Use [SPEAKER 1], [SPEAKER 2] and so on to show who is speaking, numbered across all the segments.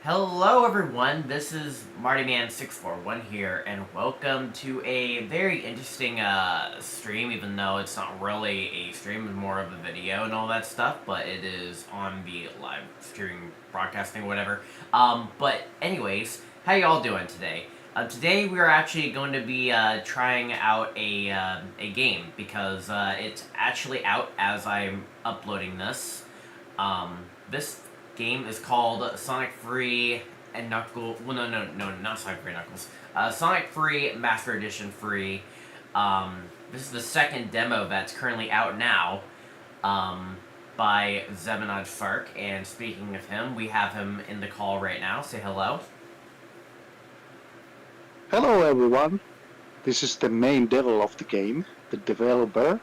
[SPEAKER 1] Hello everyone, this is Mardiman641 here, and welcome to a very interesting stream, even though it's not really a stream, it's more of a video and all that stuff, but it is on the live stream broadcasting, whatever. But anyways, how y'all doing today? Today we're actually going to be trying out a game, because it's actually out as I'm uploading this. This game is called Sonic Free and Knuckles. Well, no, not Sonic Free Knuckles. Sonic Free Master Edition Free. This is the second demo that's currently out now. By Zebanaj Fark. And speaking of him, we have him in the call right now. Say hello.
[SPEAKER 2] Hello everyone, this is the main devil of the game, the developer,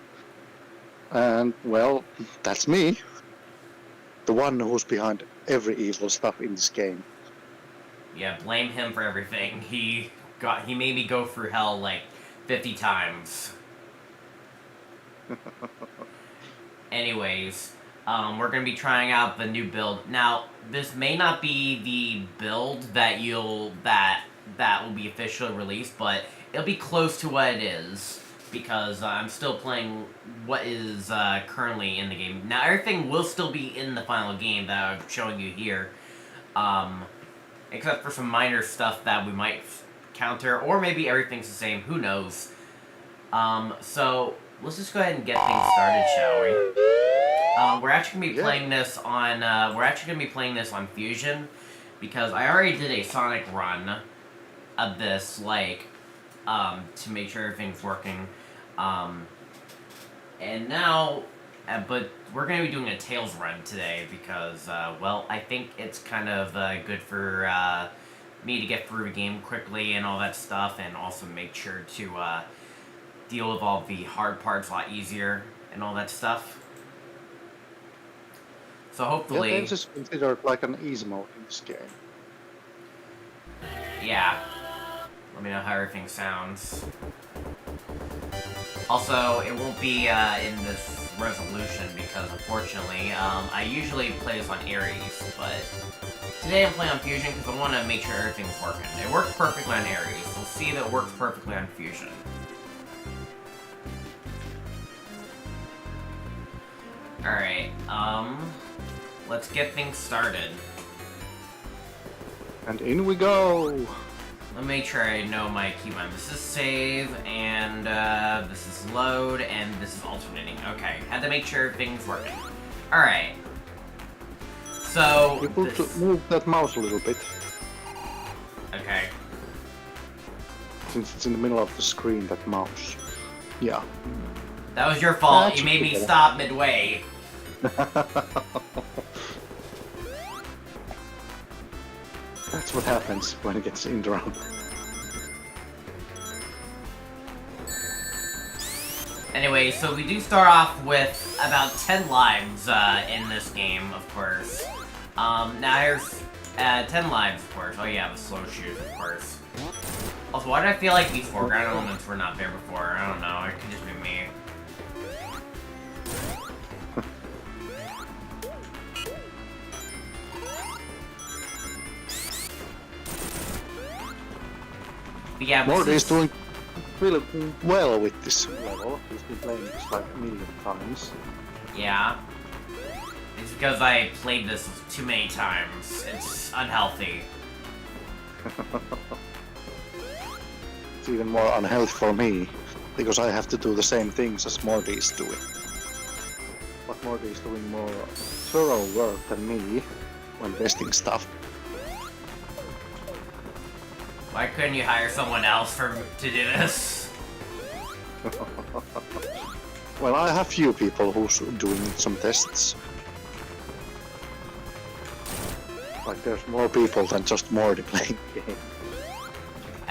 [SPEAKER 2] and well, that's me, the one who's behind every evil stuff in this game.
[SPEAKER 1] Yeah, blame him for everything. He made me go through hell like 50 times. Anyways, we're gonna be trying out the new build. Now, this may not be the build that that will be officially released, but it'll be close to what it is, because I'm still playing what is currently in the game. Now, everything will still be in the final game that I'm showing you here, except for some minor stuff that we might counter, or maybe everything's the same, who knows. So, let's just go ahead and get things started, shall we? We're actually going to be playing this on, Fusion, because I already did a Sonic run of this, like, to make sure everything's working, and now, but we're going to be doing a Tails run today, because, well, I think it's kind of, good for, me to get through the game quickly and all that stuff, and also make sure to, deal with all the hard parts a lot easier, and all that stuff. So hopefully...
[SPEAKER 2] Yeah, this is considered like an easy mode in this game.
[SPEAKER 1] Yeah. Let me know how everything sounds. Also, it won't be in this resolution because, unfortunately, I usually play this on Ares, but today I'm playing on Fusion because I want to make sure everything's working. It works perfectly on Ares. We'll see that it works perfectly on Fusion. Alright, let's get things started.
[SPEAKER 2] And in we go!
[SPEAKER 1] Let me make sure I know my keybind. This is save, and this is load, and this is alternating. Okay, had to make sure everything's working. Alright. So,
[SPEAKER 2] you need to move that mouse a little bit.
[SPEAKER 1] Okay.
[SPEAKER 2] Since it's in the middle of the screen, that mouse. Yeah.
[SPEAKER 1] That was your fault. You made me stop midway.
[SPEAKER 2] That's what happens when it gets interrupted.
[SPEAKER 1] Anyway, so we do start off with about 10 lives in this game, of course. Now here's 10 lives, of course. Oh yeah, the slow shoes, of course. Also, why did I feel like these foreground elements were not there before? I don't know, it could just be me. Yeah,
[SPEAKER 2] Morty is doing really well with this level. He's been playing this like a million times.
[SPEAKER 1] Yeah. It's because I played this too many times. It's unhealthy.
[SPEAKER 2] It's even more unhealthy for me, because I have to do the same things as Morty is doing. But Morty is doing more thorough work than me when testing stuff.
[SPEAKER 1] Why couldn't you hire someone else to do this?
[SPEAKER 2] Well, I have few people who's doing some tests. Like, there's more people than just Morty playing the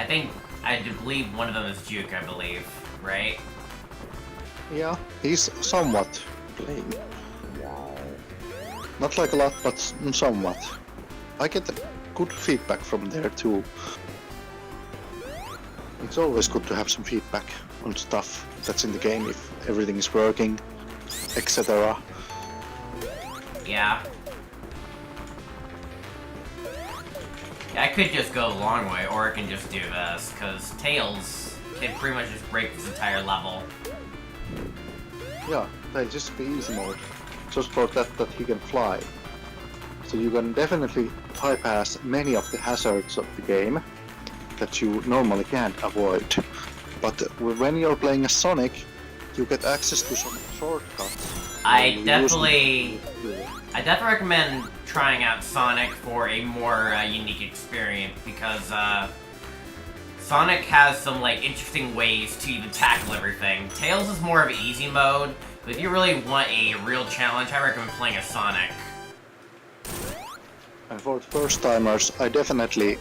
[SPEAKER 2] game.
[SPEAKER 1] I do believe one of them is Juke, I believe, right?
[SPEAKER 2] Yeah, he's somewhat playing. Not like a lot, but somewhat. I get good feedback from there too. It's always good to have some feedback on stuff that's in the game, if everything is working, etc.
[SPEAKER 1] Yeah. I could just go the long way, or I can just do this, because Tails can pretty much just break this entire level.
[SPEAKER 2] Yeah, they'll just be easy mode. Just for that he can fly. So you can definitely bypass many of the hazards of the game that you normally can't avoid. But when you're playing as Sonic, you get access to some shortcuts.
[SPEAKER 1] I definitely recommend trying out Sonic for a more unique experience, because Sonic has some like interesting ways to even tackle everything. Tails is more of easy mode, but if you really want a real challenge, I recommend playing as Sonic.
[SPEAKER 2] And for the first timers, I definitely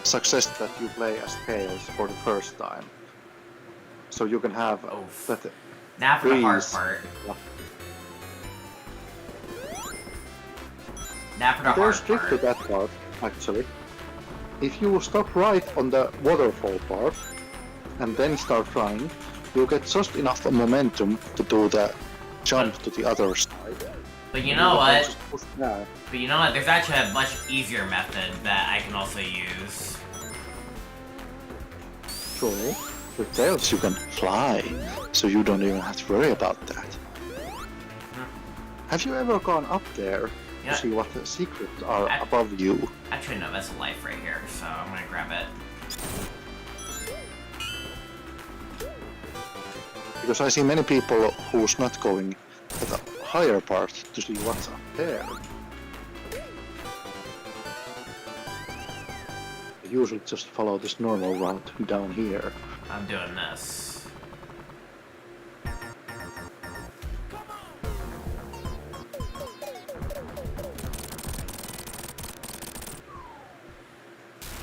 [SPEAKER 2] suggest that you play as Tails for the first time. So you can have that
[SPEAKER 1] now for the hard
[SPEAKER 2] breeze.
[SPEAKER 1] part.
[SPEAKER 2] Yeah.
[SPEAKER 1] Now for the
[SPEAKER 2] There's
[SPEAKER 1] hard
[SPEAKER 2] trick to
[SPEAKER 1] part.
[SPEAKER 2] that part, actually. If you stop right on the waterfall part, and then start flying, you get just enough momentum to do the jump to the other side.
[SPEAKER 1] But you know what?
[SPEAKER 2] Just push down.
[SPEAKER 1] But you know what? There's actually a much easier method that I can also use.
[SPEAKER 2] So, with Tails you can fly, so you don't even have to worry about that. Have you ever gone up there
[SPEAKER 1] Yeah.
[SPEAKER 2] to see what the secrets are above you?
[SPEAKER 1] Actually, no, that's a life right here, so I'm gonna grab it.
[SPEAKER 2] Because I see many people who's not going to the higher part to see what's up there. They usually just follow this normal route down here.
[SPEAKER 1] I'm doing this.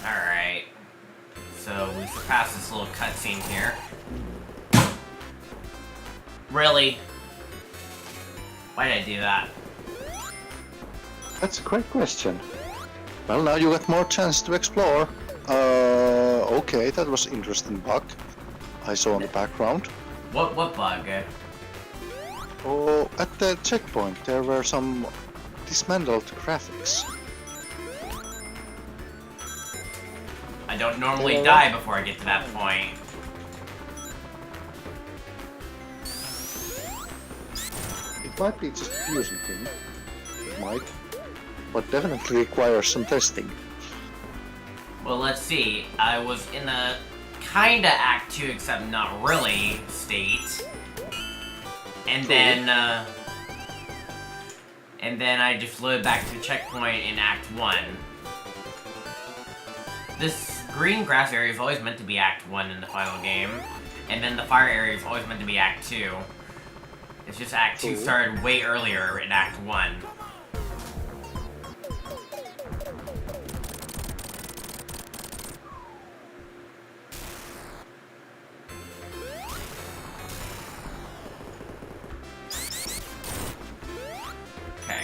[SPEAKER 1] Alright. So we surpassed this little cutscene here. Really? Why did I do that?
[SPEAKER 2] That's a great question. Well, now you got more chance to explore. Okay, that was interesting bug I saw in the background.
[SPEAKER 1] What bug?
[SPEAKER 2] Oh, at the checkpoint there were some dismantled graphics.
[SPEAKER 1] I don't normally die before I get to that point.
[SPEAKER 2] It might be just a fusion thing. It might. But definitely requires some testing.
[SPEAKER 1] Well, let's see. I was in a kinda Act 2, except not really, state. And then I just loaded back to the checkpoint in Act 1. This green grass area is always meant to be Act 1 in the final game. And then the fire area is always meant to be Act 2. It's just Act 2 started way earlier in Act 1. Okay.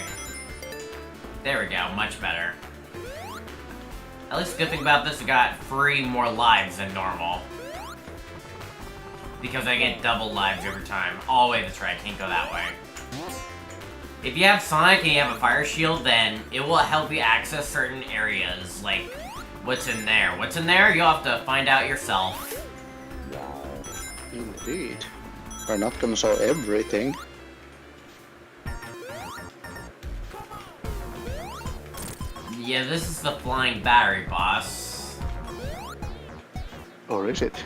[SPEAKER 1] There we go, much better. At least the good thing about this, I got 3 more lives than normal. Because I get double lives every time. Oh wait, that's right, I can't go that way. If you have Sonic and you have a fire shield, then it will help you access certain areas, like what's in there. What's in there, you'll have to find out yourself.
[SPEAKER 2] Wow. Indeed. We're not gonna show everything.
[SPEAKER 1] Yeah, this is the flying battery boss.
[SPEAKER 2] Or is it?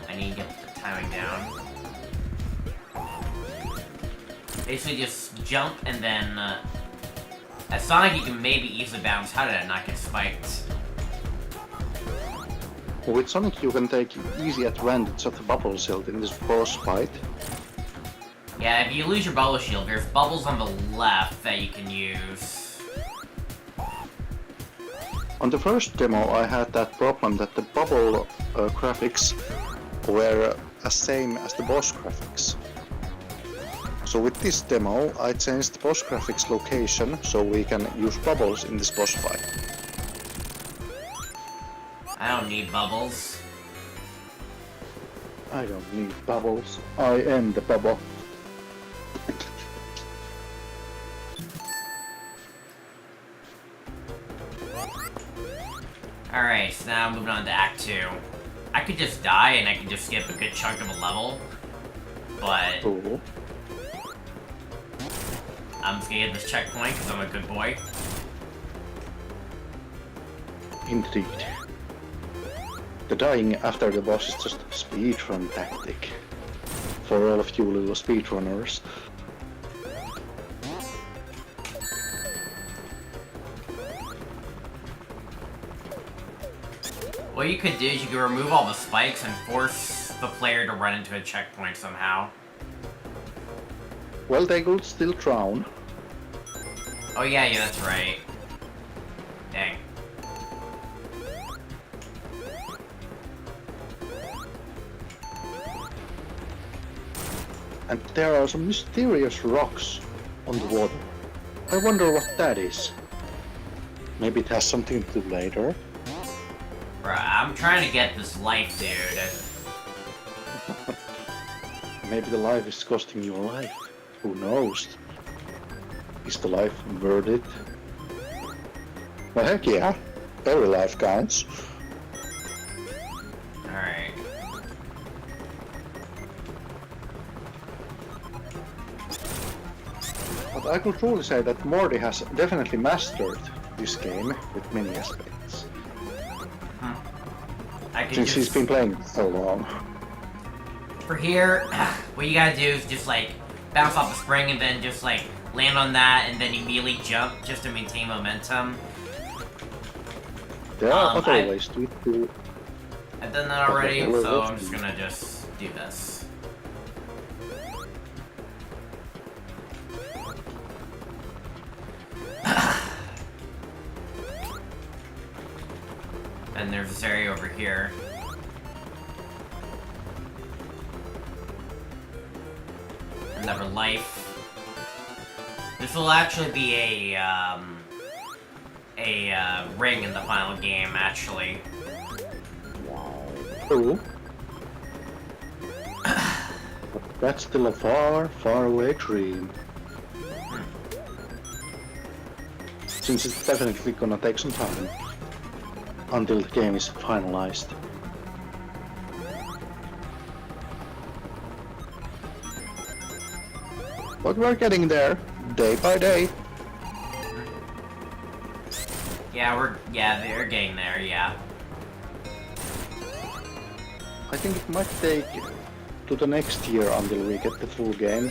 [SPEAKER 1] I need to get the timing down. Basically just jump and then, as Sonic you can maybe easily bounce. How did I not get spiked?
[SPEAKER 2] With Sonic you can take easy advantage of the bubble shield in this boss fight.
[SPEAKER 1] Yeah, if you lose your bubble shield, there's bubbles on the left that you can use.
[SPEAKER 2] On the first demo I had that problem that the bubble graphics were the same as the boss graphics. So with this demo I changed the boss graphics location so we can use bubbles in this boss fight.
[SPEAKER 1] I don't need bubbles.
[SPEAKER 2] I don't need bubbles. I am the bubble.
[SPEAKER 1] now, moving on to Act 2. I could just die and I could just skip a good chunk of a level, but
[SPEAKER 2] Cool.
[SPEAKER 1] I'm just gonna get this checkpoint because I'm a good boy.
[SPEAKER 2] Indeed. The dying after the boss is just a speedrun tactic. For all of you little speedrunners.
[SPEAKER 1] What you could do is you could remove all the spikes and force the player to run into a checkpoint somehow.
[SPEAKER 2] Well, they could still drown.
[SPEAKER 1] Oh yeah, that's right. Dang.
[SPEAKER 2] And there are some mysterious rocks on the water. I wonder what that is. Maybe it has something to do later.
[SPEAKER 1] Bruh, I'm trying to get this life, dude.
[SPEAKER 2] Maybe the life is costing you a life. Who knows? Is the life worth it? Well, heck yeah. Every life counts.
[SPEAKER 1] Alright.
[SPEAKER 2] But I could truly say that Morty has definitely mastered this game with many aspects.
[SPEAKER 1] I can
[SPEAKER 2] Since
[SPEAKER 1] just...
[SPEAKER 2] he's been playing it so long.
[SPEAKER 1] For here, what you gotta do is just like bounce off the spring and then just like land on that and then immediately jump just to maintain momentum.
[SPEAKER 2] There are other
[SPEAKER 1] I-
[SPEAKER 2] ways to do.
[SPEAKER 1] I've done that already,
[SPEAKER 2] Okay,
[SPEAKER 1] so
[SPEAKER 2] let's
[SPEAKER 1] I'm just
[SPEAKER 2] do-
[SPEAKER 1] gonna just do this. And there's this area over here. Another life. This will actually be a ring in the final game, actually.
[SPEAKER 2] Cool. But that's still a far, far away dream. Since it's definitely gonna take some time until the game is finalized. But we're getting there, day by day.
[SPEAKER 1] Yeah, they're getting there, yeah.
[SPEAKER 2] I think it might take to the next year until we get the full game.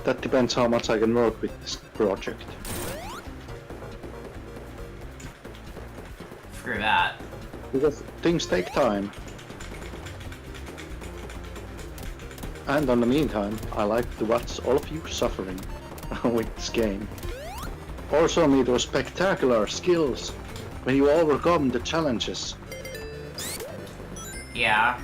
[SPEAKER 2] That depends how much I can work with this project.
[SPEAKER 1] Screw that.
[SPEAKER 2] Because things take time. And in the meantime, I like to watch all of you suffering with this game. Also meet those spectacular skills when you overcome the challenges.
[SPEAKER 1] Yeah.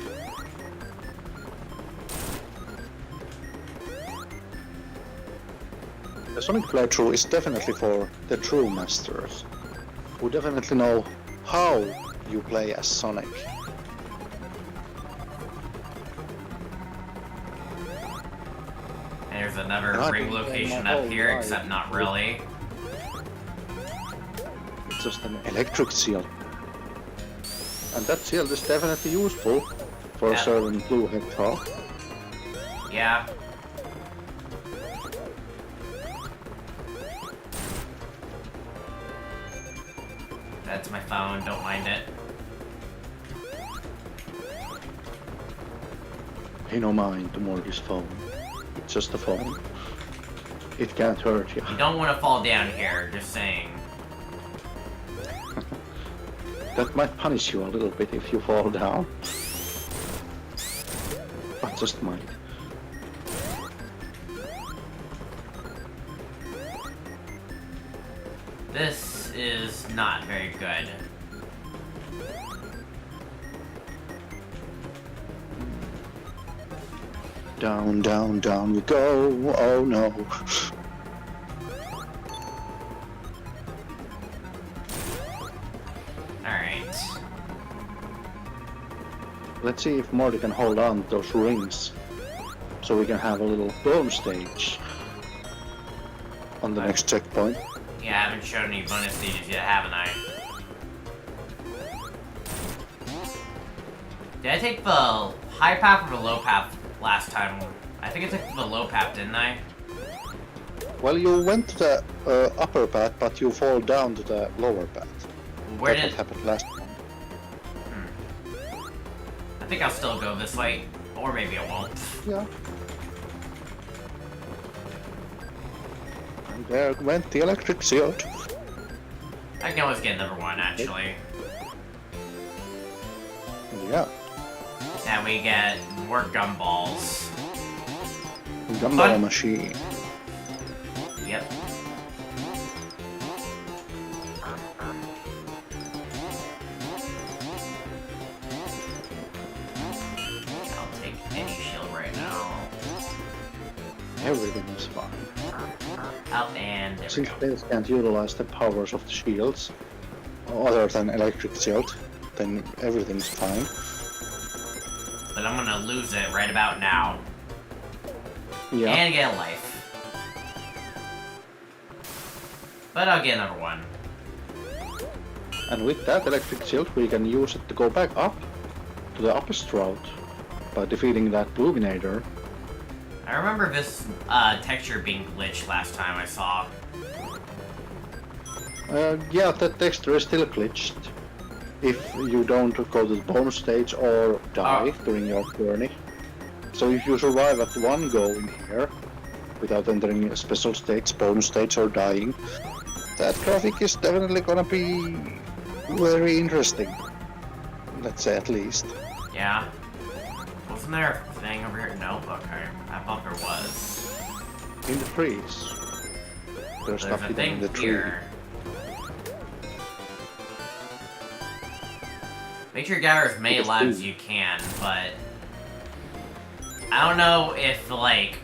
[SPEAKER 2] The Sonic playthrough is definitely for the true masters, who definitely know how you play as Sonic.
[SPEAKER 1] There's another
[SPEAKER 2] And I've
[SPEAKER 1] ring
[SPEAKER 2] been playing
[SPEAKER 1] location
[SPEAKER 2] my
[SPEAKER 1] up
[SPEAKER 2] whole
[SPEAKER 1] here,
[SPEAKER 2] life
[SPEAKER 1] except not really.
[SPEAKER 2] It's just an electric shield. And that shield is definitely useful for a
[SPEAKER 1] Yeah.
[SPEAKER 2] certain blue hedgehog.
[SPEAKER 1] Yeah. That's my phone, don't mind it.
[SPEAKER 2] Pay no mind to Morty's phone. It's just a phone. It can't hurt you.
[SPEAKER 1] You don't want to fall down here, just saying.
[SPEAKER 2] That might punish you a little bit if you fall down. But just might.
[SPEAKER 1] This is not very good.
[SPEAKER 2] Down, down, down we go. Oh no.
[SPEAKER 1] Alright.
[SPEAKER 2] Let's see if Morty can hold on to those rings. So we can have a little bonus stage on the next checkpoint.
[SPEAKER 1] Yeah, I haven't shown any bonus stages yet, haven't I? Did I take the high path or the low path last time? I think I took the low path, didn't I?
[SPEAKER 2] Well, you went to the upper path, but you fall down to the lower path.
[SPEAKER 1] Where
[SPEAKER 2] That's
[SPEAKER 1] did...
[SPEAKER 2] what happened last time.
[SPEAKER 1] I think I'll still go this way, or maybe I won't.
[SPEAKER 2] Yeah. And there went the electric shield.
[SPEAKER 1] I can always get another one, actually.
[SPEAKER 2] Yeah.
[SPEAKER 1] And we get more gumballs.
[SPEAKER 2] Gumball machine.
[SPEAKER 1] Yep. I'll take any shield right now.
[SPEAKER 2] Everything is fine.
[SPEAKER 1] Up and there we
[SPEAKER 2] Since
[SPEAKER 1] go.
[SPEAKER 2] players can't utilize the powers of the shields, other than electric shield, then everything's fine.
[SPEAKER 1] But I'm gonna lose it right about now.
[SPEAKER 2] Yeah.
[SPEAKER 1] And get a life. But I'll get another one.
[SPEAKER 2] And with that electric shield, we can use it to go back up to the uppest route by defeating that Bluminator.
[SPEAKER 1] I remember this texture being glitched last time I saw.
[SPEAKER 2] Yeah, that texture is still glitched. If you don't go to the bonus stage or die during your journey. So if you survive at one go in here, without entering a special stage, bonus stage or dying, that graphic is definitely gonna be very interesting. Let's say at least.
[SPEAKER 1] Yeah. Wasn't there a thing over here? No? Okay. I thought there was.
[SPEAKER 2] In the trees. There's
[SPEAKER 1] There's a
[SPEAKER 2] nothing
[SPEAKER 1] thing
[SPEAKER 2] in the tree.
[SPEAKER 1] here. Make sure you gather as many
[SPEAKER 2] It's
[SPEAKER 1] lives as
[SPEAKER 2] blue.
[SPEAKER 1] you can, but... I don't know if, like...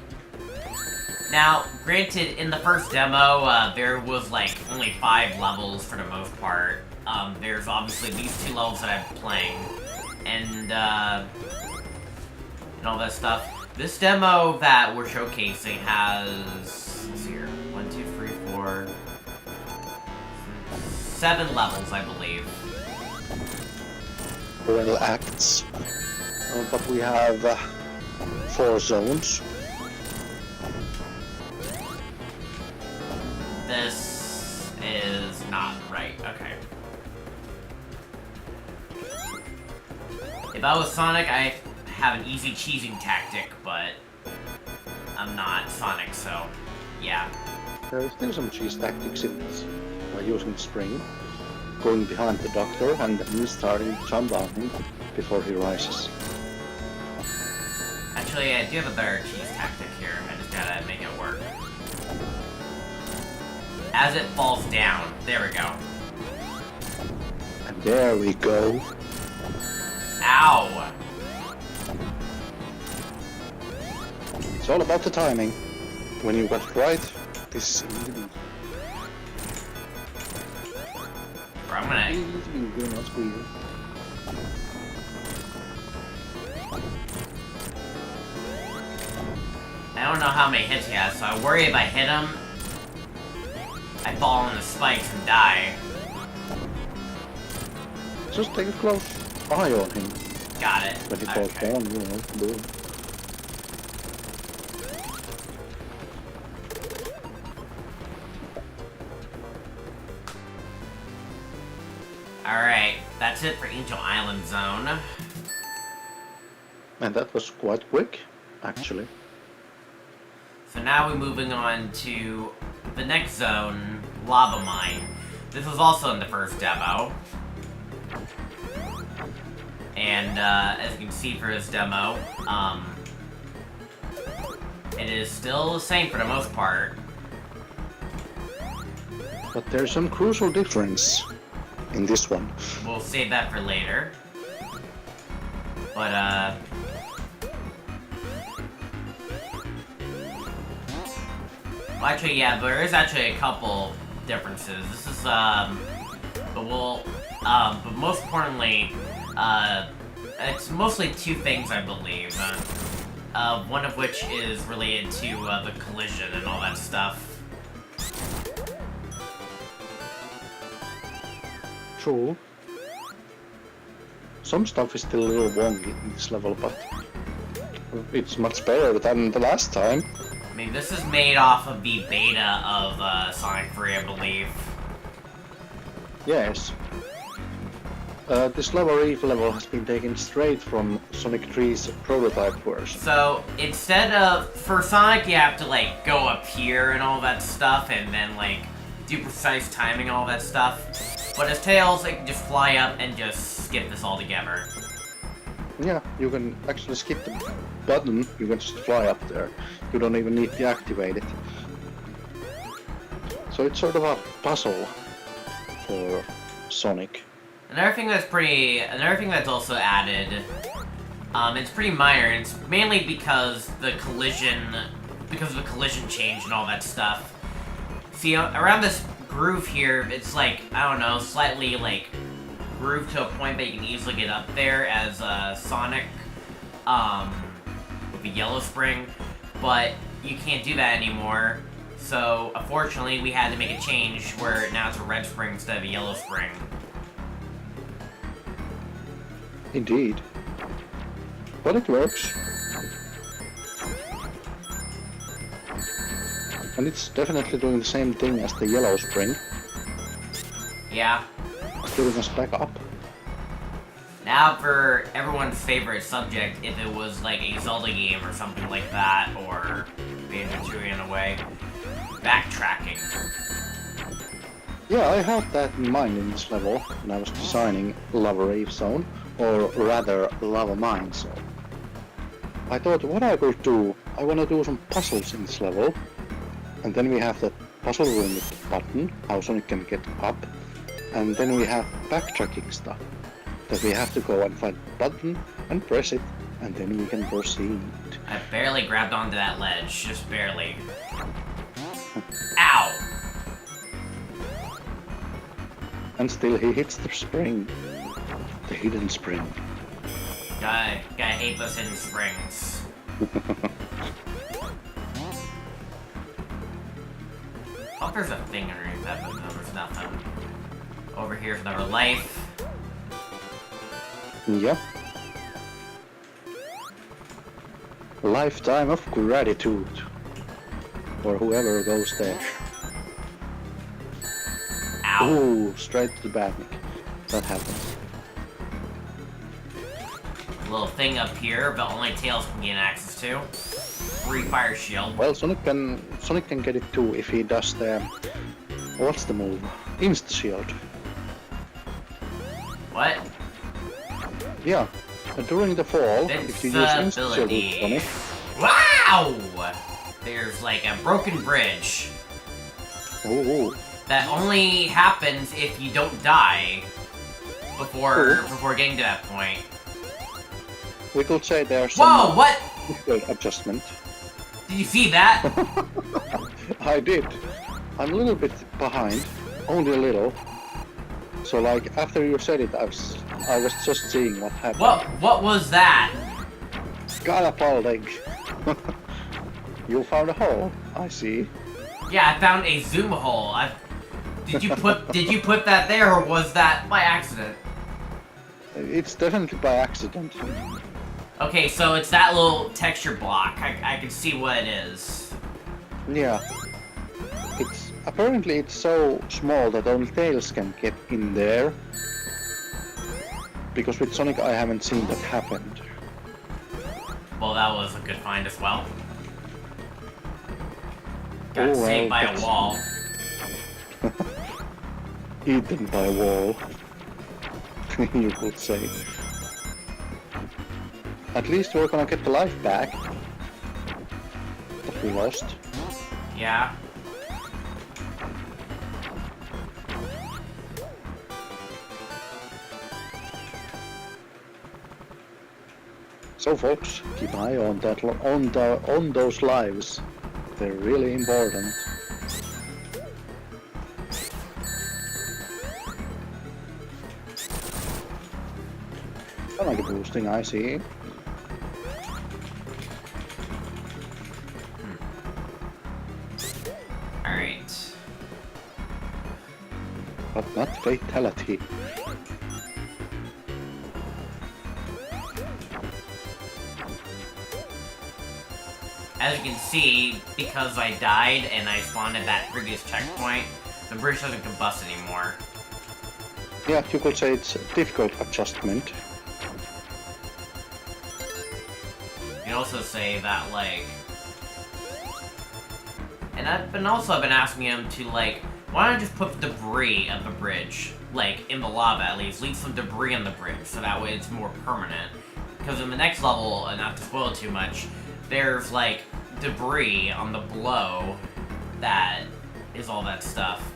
[SPEAKER 1] Now, granted, in the first demo, there was, like, only 5 levels for the most part. There's obviously these 2 levels that I'm playing. And all that stuff. This demo that we're showcasing has... Let's see here. 1, 2, 3, 4... 7 levels, I believe.
[SPEAKER 2] Well, acts. But we have 4 zones.
[SPEAKER 1] This is not right. Okay. If I was Sonic, I have an easy cheesing tactic, but I'm not Sonic, so yeah.
[SPEAKER 2] There is still some cheese tactics in this. By using the spring, going behind the doctor, and then starting to jump on him before he rises.
[SPEAKER 1] Actually, I do have a better cheese tactic here. I just gotta make it work. As it falls down. There we go.
[SPEAKER 2] And there we go.
[SPEAKER 1] Ow!
[SPEAKER 2] It's all about the timing. When you got it right, this is easy.
[SPEAKER 1] Bro, I'm gonna...
[SPEAKER 2] You're not squeezing.
[SPEAKER 1] I don't know how many hits he has, so I worry if I hit him, I fall on the spikes and die.
[SPEAKER 2] Just take a close eye on him.
[SPEAKER 1] Got it.
[SPEAKER 2] When he falls
[SPEAKER 1] Okay.
[SPEAKER 2] down, you know, boom.
[SPEAKER 1] Alright, that's it for Angel Island Zone.
[SPEAKER 2] And that was quite quick, actually.
[SPEAKER 1] So now we're moving on to the next zone, Lava Mine. This was also in the first demo. And as you can see for this demo, it is still the same for the most part.
[SPEAKER 2] But there's some crucial difference in this one.
[SPEAKER 1] We'll save that for later. But, well, actually, yeah, there is actually a couple differences. This is, but most importantly, it's mostly 2 things, I believe. One of which is related to, the collision and all that stuff.
[SPEAKER 2] True. some stuff is still a little wonky in this level, but it's much better than the last time.
[SPEAKER 1] I mean, this is made off of the beta of Sonic 3, I believe.
[SPEAKER 2] Yes. This Lava Reef level has been taken straight from Sonic 3's prototype version.
[SPEAKER 1] So, instead of... For Sonic, you have to, like, go up here and all that stuff, and then, like, do precise timing and all that stuff. But as Tails, it can just fly up and just skip this altogether.
[SPEAKER 2] Yeah, you can actually skip the button, you can just fly up there. You don't even need to activate it. So it's sort of a puzzle for Sonic.
[SPEAKER 1] Another thing that's also added, it's pretty minor, and it's mainly because of the collision change and all that stuff. See, around this groove here, it's like, I don't know, slightly, like, grooved to a point that you can easily get up there as Sonic, with the yellow spring, but you can't do that anymore. So, unfortunately, we had to make a change where now it's a red spring instead of a yellow spring.
[SPEAKER 2] Indeed. But it works. And it's definitely doing the same thing as the yellow spring.
[SPEAKER 1] Yeah.
[SPEAKER 2] Giving us back up.
[SPEAKER 1] Now for everyone's favorite subject, if it was like a Zelda game or something like that, or Banjo-Tooie in a way, backtracking.
[SPEAKER 2] Yeah, I had that in mind in this level when I was designing Lava Rave Zone, or rather Lava Mine Zone. I thought what I would do, I want to do some puzzles in this level, and then we have the puzzle room with the button, how Sonic can get up, and then we have backtracking stuff, that we have to go and find the button and press it, and then we can proceed.
[SPEAKER 1] I barely grabbed onto that ledge, just barely. Ow!
[SPEAKER 2] And still he hits the spring. The hidden spring.
[SPEAKER 1] Gotta hate those hidden springs. Oh, there's a thing underneath that, but no, there's nothing. Over here's another life.
[SPEAKER 2] Yep. Lifetime of gratitude. For whoever goes there.
[SPEAKER 1] Ow.
[SPEAKER 2] Ooh, straight to the back. That happens.
[SPEAKER 1] Little thing up here, but only Tails can gain access to. Free fire shield.
[SPEAKER 2] Well, Sonic can get it too if he does the... What's the move? Insta shield.
[SPEAKER 1] What?
[SPEAKER 2] Yeah. During the fall, if you use insta shield with Sonic...
[SPEAKER 1] Wow! There's like a broken bridge.
[SPEAKER 2] Ooh.
[SPEAKER 1] That only happens if you don't die before getting to that point.
[SPEAKER 2] We could say there's
[SPEAKER 1] Whoa,
[SPEAKER 2] some...
[SPEAKER 1] what?
[SPEAKER 2] Adjustment.
[SPEAKER 1] Did you see that?
[SPEAKER 2] I did. I'm a little bit behind, only a little. So like after you said it, I was just seeing what happened.
[SPEAKER 1] What was that?
[SPEAKER 2] Catapulting. You found a hole. I see.
[SPEAKER 1] Yeah, I found a zoom hole. Did you put that there, or was that by accident?
[SPEAKER 2] It's definitely by accident.
[SPEAKER 1] Okay, so it's that little texture block. I can see what it is.
[SPEAKER 2] Yeah. Apparently it's so small that only Tails can get in there. Because with Sonic I haven't seen that happen.
[SPEAKER 1] Well, that was a good find as well. Got
[SPEAKER 2] Oh,
[SPEAKER 1] saved by
[SPEAKER 2] well,
[SPEAKER 1] a wall.
[SPEAKER 2] Eaten by a wall. You could say. At least we're gonna get the life back that we lost.
[SPEAKER 1] Yeah.
[SPEAKER 2] So folks, keep an eye on that on those lives. They're really important. I like a boosting, I see.
[SPEAKER 1] Alright.
[SPEAKER 2] But not fatality.
[SPEAKER 1] as you can see, because I died and I spawned at that previous checkpoint, the bridge doesn't combust anymore.
[SPEAKER 2] Yeah, you could say it's a difficult adjustment.
[SPEAKER 1] You can also say that, like... And I've been asking him to, like, why don't I just put debris at the bridge? Like, in the lava at least. Leave some debris on the bridge, so that way it's more permanent. Because in the next level, and not to spoil it too much, there's, like, debris on the below that is all that stuff.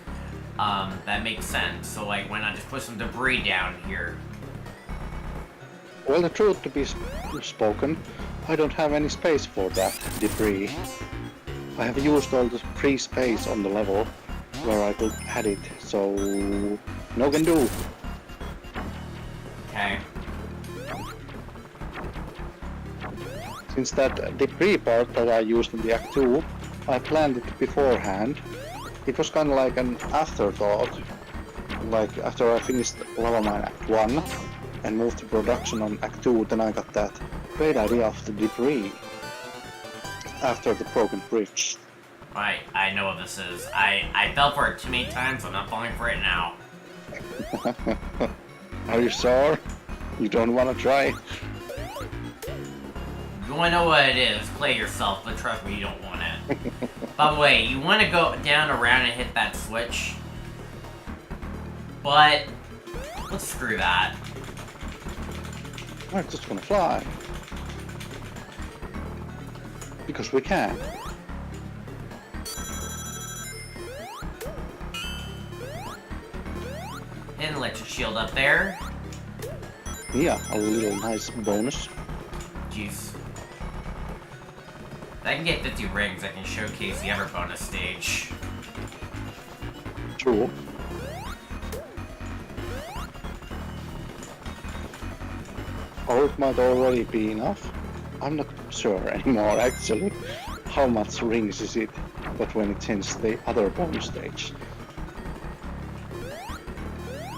[SPEAKER 1] That makes sense. So, like, why not just put some debris down here?
[SPEAKER 2] Well, the truth to be spoken, I don't have any space for that debris. I have used all the free space on the level where I could add it, so no can do.
[SPEAKER 1] Okay.
[SPEAKER 2] Since that debris part that I used in the Act 2, I planned it beforehand. It was kind of like an afterthought. Like after I finished Lava Mine Act 1 and moved to production on Act 2, then I got that great idea of the debris after the broken bridge.
[SPEAKER 1] Right, I know what this is. I fell for it too many times, I'm not falling for it now.
[SPEAKER 2] Are you sure? You don't want to try?
[SPEAKER 1] You wanna know what it is, play yourself, but trust me, you don't want it. By the way, you wanna go down around and hit that switch. But, let's screw that.
[SPEAKER 2] We're just gonna fly. Because we can.
[SPEAKER 1] And electric shield up there.
[SPEAKER 2] Yeah, a little nice bonus.
[SPEAKER 1] Jeez. If I can get 50 rings, I can showcase the other bonus stage.
[SPEAKER 2] True. Or it might already be enough. I'm not sure anymore actually. How much rings is it that when it changes the other bonus stage?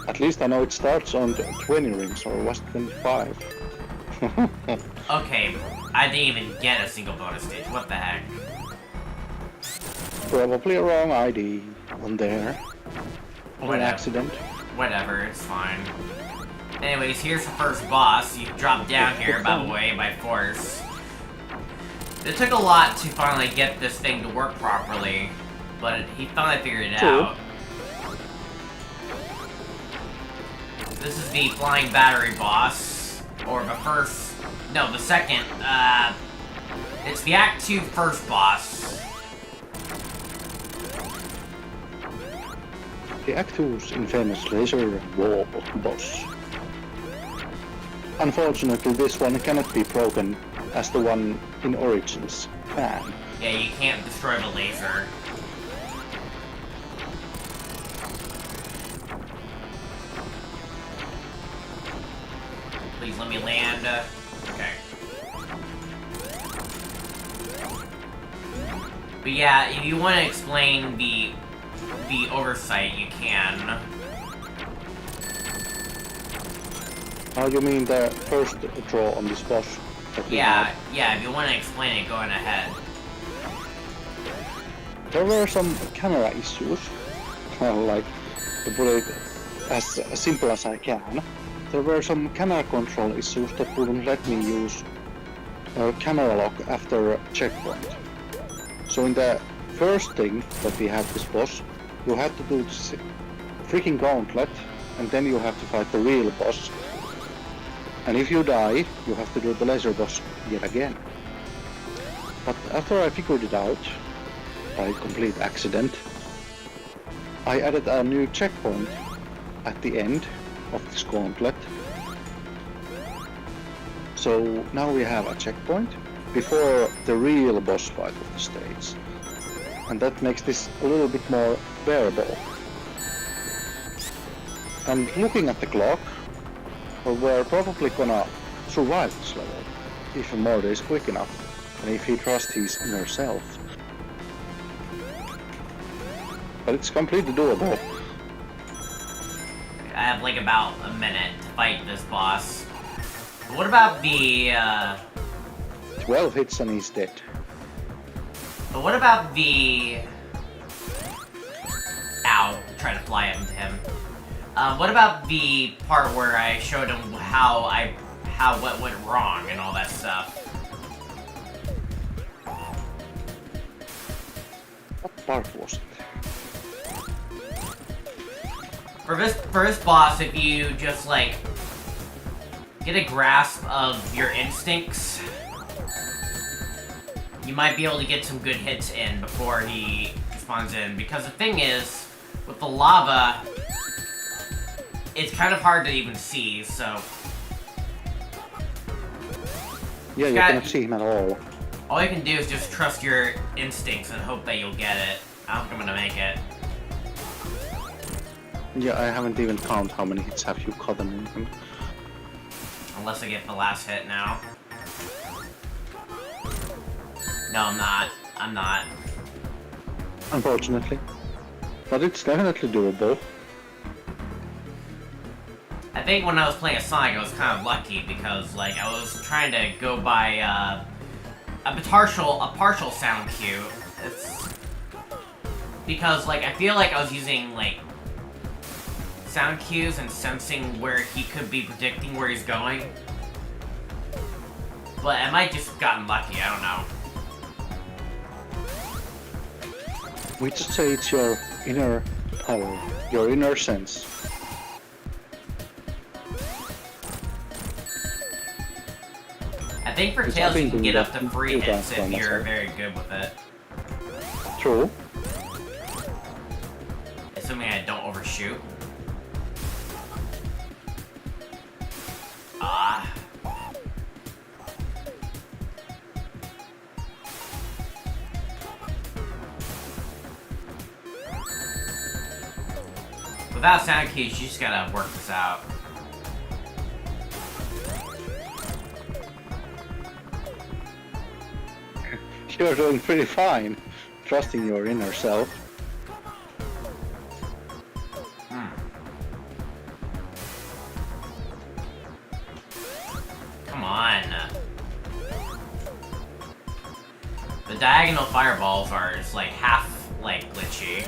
[SPEAKER 2] At least I know it starts on 20 rings, or was it 25?
[SPEAKER 1] Okay, I didn't even get a single bonus stage, what the heck?
[SPEAKER 2] Probably a wrong ID on there. Or an
[SPEAKER 1] Whatever.
[SPEAKER 2] accident.
[SPEAKER 1] Whatever, it's fine. Anyways, here's the first boss. You drop down here, by the way, by force. It took a lot to finally get this thing to work properly, but he finally figured it
[SPEAKER 2] True.
[SPEAKER 1] out. This is the flying battery boss, or the first, no, the second, it's the Act 2 first boss.
[SPEAKER 2] The Act 2's infamous laser wall boss. Unfortunately, this one cannot be broken as the one in Origins can.
[SPEAKER 1] Yeah, you can't destroy the laser. Please let me land. Okay. But yeah, if you want to explain the oversight, you can.
[SPEAKER 2] Oh, you mean the first draw on this boss? That we
[SPEAKER 1] Yeah,
[SPEAKER 2] had?
[SPEAKER 1] yeah, if you want to explain it, go on ahead.
[SPEAKER 2] There were some camera issues. Like, to put it as simple as I can, there were some camera control issues that wouldn't let me use camera lock after a checkpoint. So in the first thing that we had this boss, you had to do this freaking gauntlet, and then you have to fight the real boss. And if you die, you have to do the laser boss yet again. But after I figured it out, by complete accident, I added a new checkpoint at the end of this gauntlet. So now we have a checkpoint before the real boss fight of the stage. And that makes this a little bit more bearable. And looking at the clock, we're probably gonna survive this level if Morty is quick enough and if he trusts his inner self. But it's completely doable.
[SPEAKER 1] I have like about a minute to fight this boss. But what about the
[SPEAKER 2] 12 hits and he's dead.
[SPEAKER 1] But what about the... Ow, trying to fly into him. What about the part where I showed him what went wrong and all that stuff?
[SPEAKER 2] What part was it?
[SPEAKER 1] For this boss, if you just, like, get a grasp of your instincts, you might be able to get some good hits in before he spawns in. Because the thing is, with the lava, it's kind of hard to even see, so...
[SPEAKER 2] Yeah, you cannot see him at all.
[SPEAKER 1] All you can do is just trust your instincts and hope that you'll get it. I don't think I'm gonna make it.
[SPEAKER 2] Yeah, I haven't even counted how many hits have you gotten in him.
[SPEAKER 1] Unless I get the last hit now. No, I'm not. I'm not.
[SPEAKER 2] Unfortunately. But it's definitely doable.
[SPEAKER 1] I think when I was playing a Sonic, I was kind of lucky because, like, I was trying to go by, a partial sound cue. It's... Because, like, I feel like I was using, like, sound cues and sensing where he could be predicting where he's going. But I might just gotten lucky, I don't know.
[SPEAKER 2] We just say it's your inner power, your inner sense.
[SPEAKER 1] I think for
[SPEAKER 2] It's
[SPEAKER 1] Tails you
[SPEAKER 2] nothing
[SPEAKER 1] can
[SPEAKER 2] to
[SPEAKER 1] get
[SPEAKER 2] do
[SPEAKER 1] up to
[SPEAKER 2] that.
[SPEAKER 1] 3
[SPEAKER 2] You
[SPEAKER 1] hits
[SPEAKER 2] can't
[SPEAKER 1] if you're
[SPEAKER 2] myself.
[SPEAKER 1] very good with it.
[SPEAKER 2] True.
[SPEAKER 1] Assuming I don't overshoot. Ah. Without sound keys, you just gotta work this out.
[SPEAKER 2] You're doing pretty fine, trusting your inner self.
[SPEAKER 1] Come on. The diagonal fireballs are just like half like glitchy.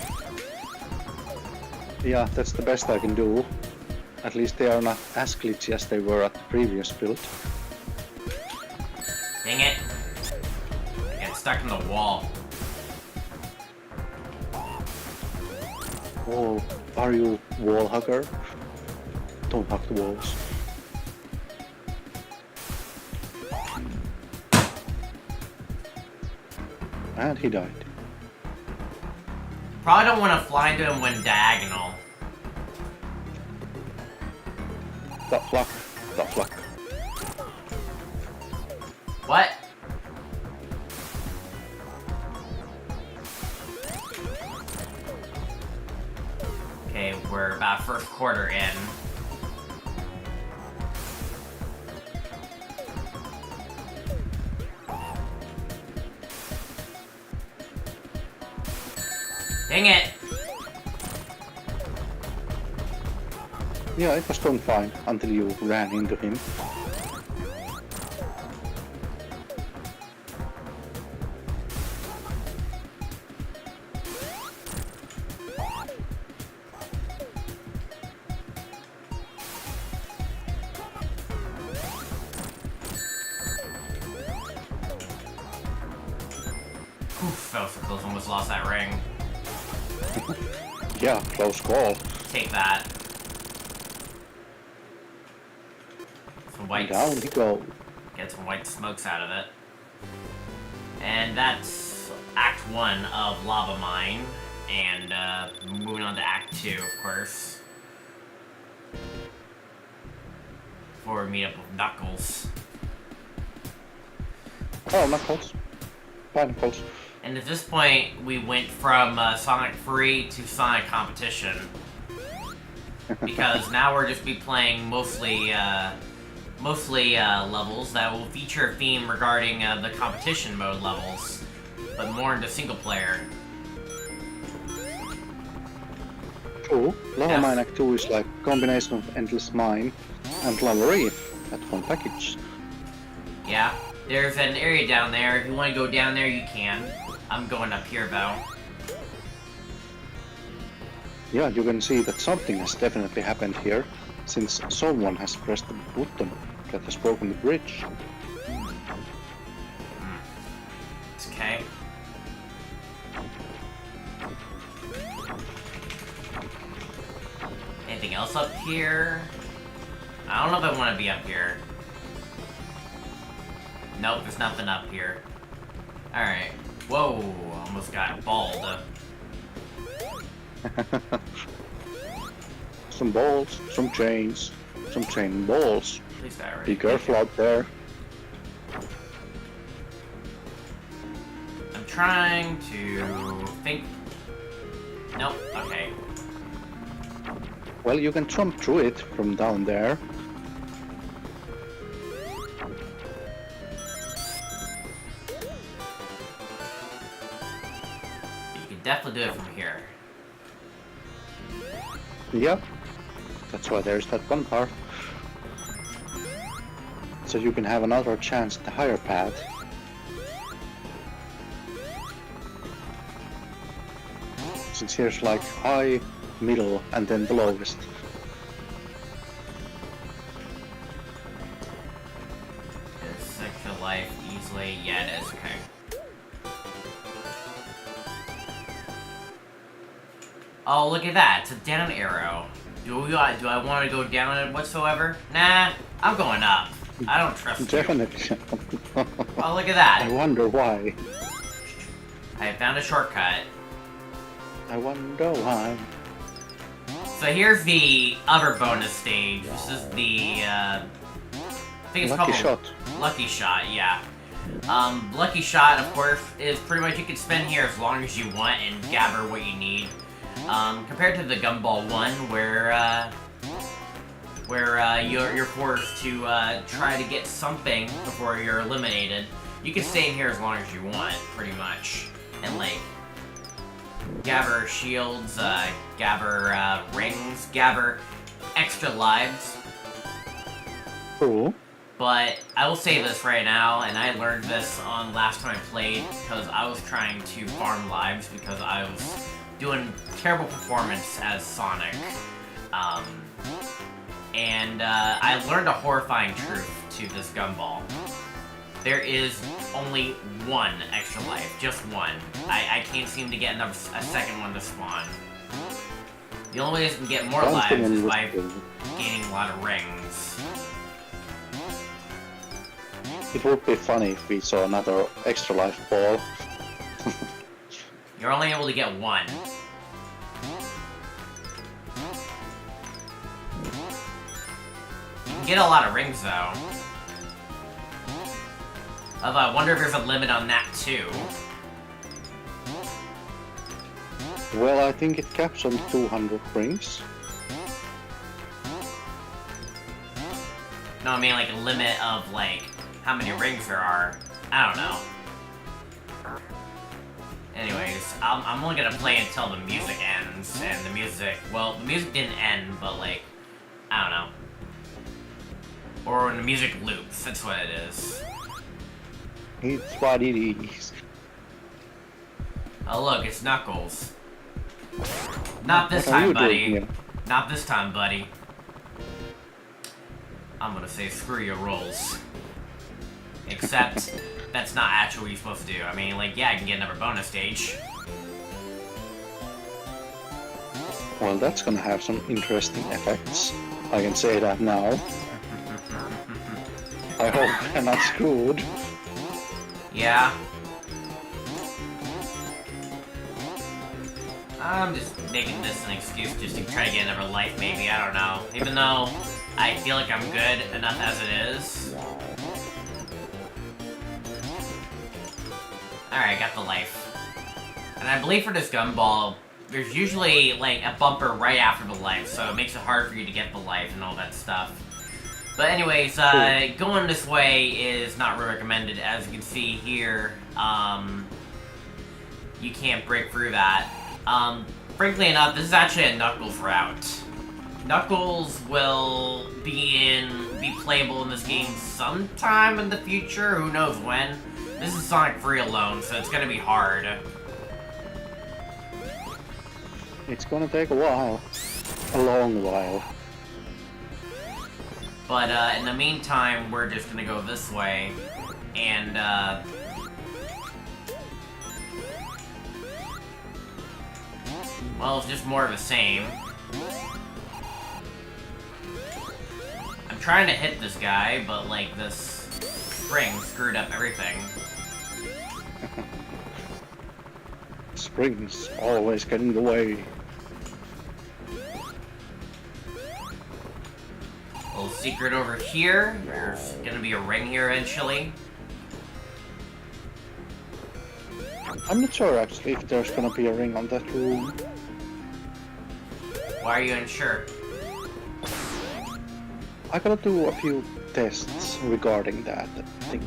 [SPEAKER 2] Yeah, that's the best I can do. At least they are not as glitchy as they were at the previous build.
[SPEAKER 1] Dang it. I get stuck in the wall.
[SPEAKER 2] Oh, are you wall hugger? Don't hug the walls. And he died.
[SPEAKER 1] Probably don't want to fly into him when diagonal.
[SPEAKER 2] Tough luck. Tough luck.
[SPEAKER 1] What? Okay, we're about first quarter in. Dang it!
[SPEAKER 2] Yeah, it was going fine until you ran into him.
[SPEAKER 1] Oof, that was so close, almost lost that ring.
[SPEAKER 2] Yeah, close call.
[SPEAKER 1] Take that. Some white...
[SPEAKER 2] Down he goes.
[SPEAKER 1] Get some white smokes out of it. And that's Act 1 of Lava Mine. And moving on to Act 2, of course. Before we meet up with Knuckles.
[SPEAKER 2] Oh, Knuckles. Pineapples.
[SPEAKER 1] And at this point, we went from Sonic Free to Sonic Competition. Because now we're just be playing mostly levels that will feature a theme regarding the competition mode levels, but more into single player.
[SPEAKER 2] True. Lava
[SPEAKER 1] Yes.
[SPEAKER 2] Mine Act 2 is like a combination of Endless Mine and Lava Reef at one package.
[SPEAKER 1] Yeah, there's an area down there. If you want to go down there, you can. I'm going up here, though.
[SPEAKER 2] Yeah, you can see that something has definitely happened here, since someone has pressed the button that has broken the bridge.
[SPEAKER 1] It's okay. Anything else up here? I don't know if I want to be up here. Nope, there's nothing up here. Alright. Whoa, almost got balled.
[SPEAKER 2] Some balls, some chains, some chain balls.
[SPEAKER 1] At least I
[SPEAKER 2] Be careful out there.
[SPEAKER 1] I'm trying to think. Nope, okay.
[SPEAKER 2] Well, you can jump through it from down there.
[SPEAKER 1] You can definitely do it from here.
[SPEAKER 2] Yep. That's why there's that one part. So you can have another chance at the higher path. Since here's like high, middle, and then the lowest.
[SPEAKER 1] Is sexual life easily? Yeah, it is. Okay. Oh, look at that. It's a down arrow. Do I want to go down it whatsoever? Nah, I'm going up. I don't trust you.
[SPEAKER 2] Definitely.
[SPEAKER 1] Oh, look at that.
[SPEAKER 2] I wonder why.
[SPEAKER 1] I found a shortcut.
[SPEAKER 2] I wonder why.
[SPEAKER 1] So here's the other bonus stage. This is the, I think it's
[SPEAKER 2] Lucky
[SPEAKER 1] called
[SPEAKER 2] shot.
[SPEAKER 1] Lucky Shot, yeah. Lucky Shot, of course, is pretty much you can spend here as long as you want and gather what you need. Compared to the Gumball 1, where you're forced to try to get something before you're eliminated. You can stay in here as long as you want, pretty much, and like gather shields, gather rings, gather extra lives.
[SPEAKER 2] Cool.
[SPEAKER 1] But I will say this right now, and I learned this on last time I played because I was trying to farm lives because I was doing terrible performance as Sonic. I learned a horrifying truth to this Gumball. There is only one extra life, just one. I can't seem to get a second one to spawn. The only way I can get more lives is by gaining a lot of rings.
[SPEAKER 2] It would be funny if we saw another extra life ball.
[SPEAKER 1] You're only able to get one. You can get a lot of rings though. Although I wonder if there's a limit on that too.
[SPEAKER 2] Well, I think it caps on 200 rings.
[SPEAKER 1] No, I mean like a limit of like how many rings there are. I don't know. Anyways, I'm only gonna play until the music ends, and the music, well, the music didn't end, but like, I don't know. Or when the music loops, that's what it is.
[SPEAKER 2] It's what it is.
[SPEAKER 1] Oh look, it's Knuckles. Not this
[SPEAKER 2] What are
[SPEAKER 1] time,
[SPEAKER 2] you
[SPEAKER 1] buddy.
[SPEAKER 2] doing here?
[SPEAKER 1] Not this time, buddy. I'm gonna say screw your rolls. Except, that's not actually what you're supposed to do. I mean, like, yeah, I can get another bonus stage.
[SPEAKER 2] Well, that's gonna have some interesting effects. I can say that now. I hope I'm not screwed.
[SPEAKER 1] Yeah. I'm just making this an excuse just to try to get another life, maybe, I don't know. Even though I feel like I'm good enough as it is. Alright, got the life. And I believe for this Gumball, there's usually, like, a bumper right after the life, so it makes it hard for you to get the life and all that stuff. But anyways, going this way is not really recommended. As you can see here, you can't break through that. Frankly enough, this is actually a Knuckles route. Knuckles will be playable in this game sometime in the future. Who knows when? This is Sonic 3 alone, so it's gonna be hard.
[SPEAKER 2] It's gonna take a while. A long while.
[SPEAKER 1] But in the meantime, we're just gonna go this way, and well, it's just more of the same. I'm trying to hit this guy, but like this spring screwed up everything.
[SPEAKER 2] Springs always get in the way.
[SPEAKER 1] Little secret over here. There's gonna be a ring here eventually.
[SPEAKER 2] I'm not sure actually if there's gonna be a ring on that room.
[SPEAKER 1] Why are you unsure?
[SPEAKER 2] I gotta do a few tests regarding that thing.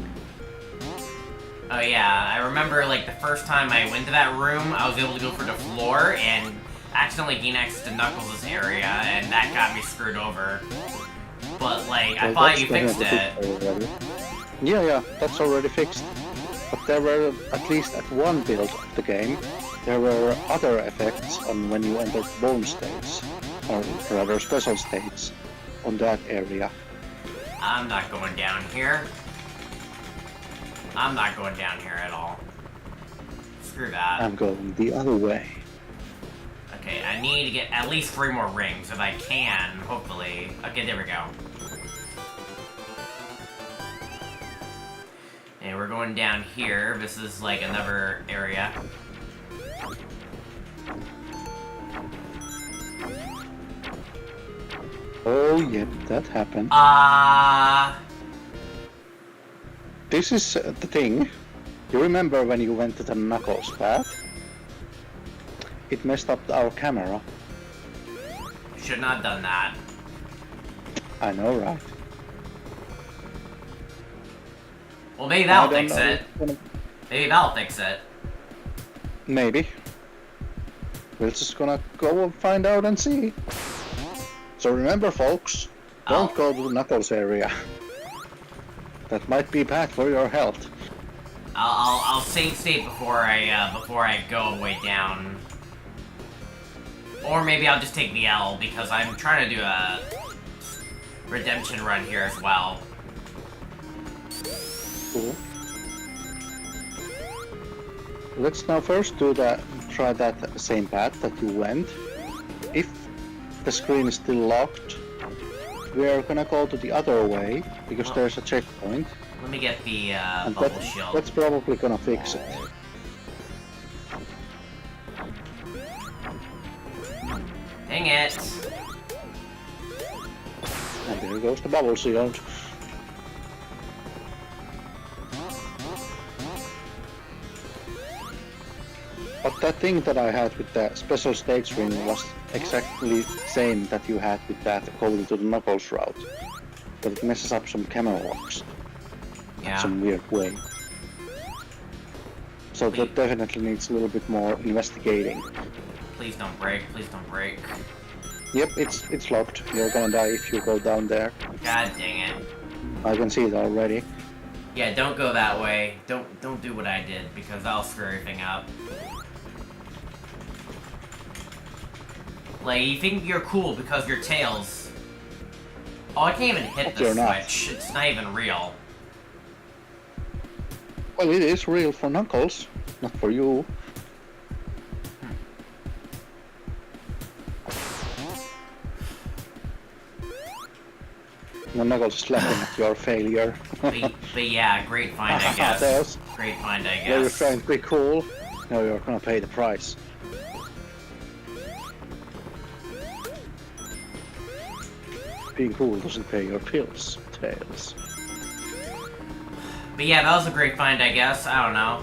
[SPEAKER 1] Oh yeah, I remember like the first time I went to that room, I was able to go for the floor and accidentally get next to Knuckles' area, and that got me screwed over. But like, I thought you fixed it.
[SPEAKER 2] Yeah, that's already fixed. But there were, at least at one build of the game, there were other effects on when you entered bone states, or rather special states, on that area.
[SPEAKER 1] I'm not going down here. I'm not going down here at all. Screw that.
[SPEAKER 2] I'm going the other way.
[SPEAKER 1] Okay, I need to get at least 3 more rings if I can, hopefully. Okay, there we go. And we're going down here. This is like another area.
[SPEAKER 2] Oh yeah, that happened. This is the thing. You remember when you went to the Knuckles path? It messed up our camera.
[SPEAKER 1] Should not have done that.
[SPEAKER 2] I know, right?
[SPEAKER 1] Well, maybe that'll fix it. Maybe that'll fix it.
[SPEAKER 2] Maybe. We're just gonna go and find out and see. So remember, folks, don't go to the Knuckles area. That might be bad for your health.
[SPEAKER 1] I'll save state before I go way down. Or maybe I'll just take the L because I'm trying to do a redemption run here as well.
[SPEAKER 2] Cool. Let's now first try that same path that you went. If the screen is still locked, we are gonna go to the other way because there's a checkpoint.
[SPEAKER 1] Let me get the
[SPEAKER 2] and
[SPEAKER 1] bubble shield.
[SPEAKER 2] That's probably gonna fix it.
[SPEAKER 1] Dang it!
[SPEAKER 2] And there goes the bubble shield. But that thing that I had with the special stage ring was exactly the same that you had with that going to the Knuckles route. But it messes up some camera locks.
[SPEAKER 1] Yeah.
[SPEAKER 2] Some weird way. So that definitely needs a little bit more investigating.
[SPEAKER 1] Please don't break. Please don't break.
[SPEAKER 2] Yep, it's locked. You're gonna die if you go down there.
[SPEAKER 1] God dang it.
[SPEAKER 2] I can see it already.
[SPEAKER 1] Yeah, don't go that way. Don't do what I did because I'll screw everything up. Like, you think you're cool because your Tails. Oh, I can't even hit
[SPEAKER 2] But
[SPEAKER 1] the
[SPEAKER 2] you're not.
[SPEAKER 1] switch. It's not even real.
[SPEAKER 2] Well, it is real for Knuckles, not for you. No, Knuckles is laughing at your failure.
[SPEAKER 1] But yeah, great find, I guess.
[SPEAKER 2] Tails.
[SPEAKER 1] Great find, I
[SPEAKER 2] They were
[SPEAKER 1] guess.
[SPEAKER 2] trying to be cool. Now you're gonna pay the price. Being cool doesn't pay your bills, Tails.
[SPEAKER 1] But yeah, that was a great find, I guess. I don't know.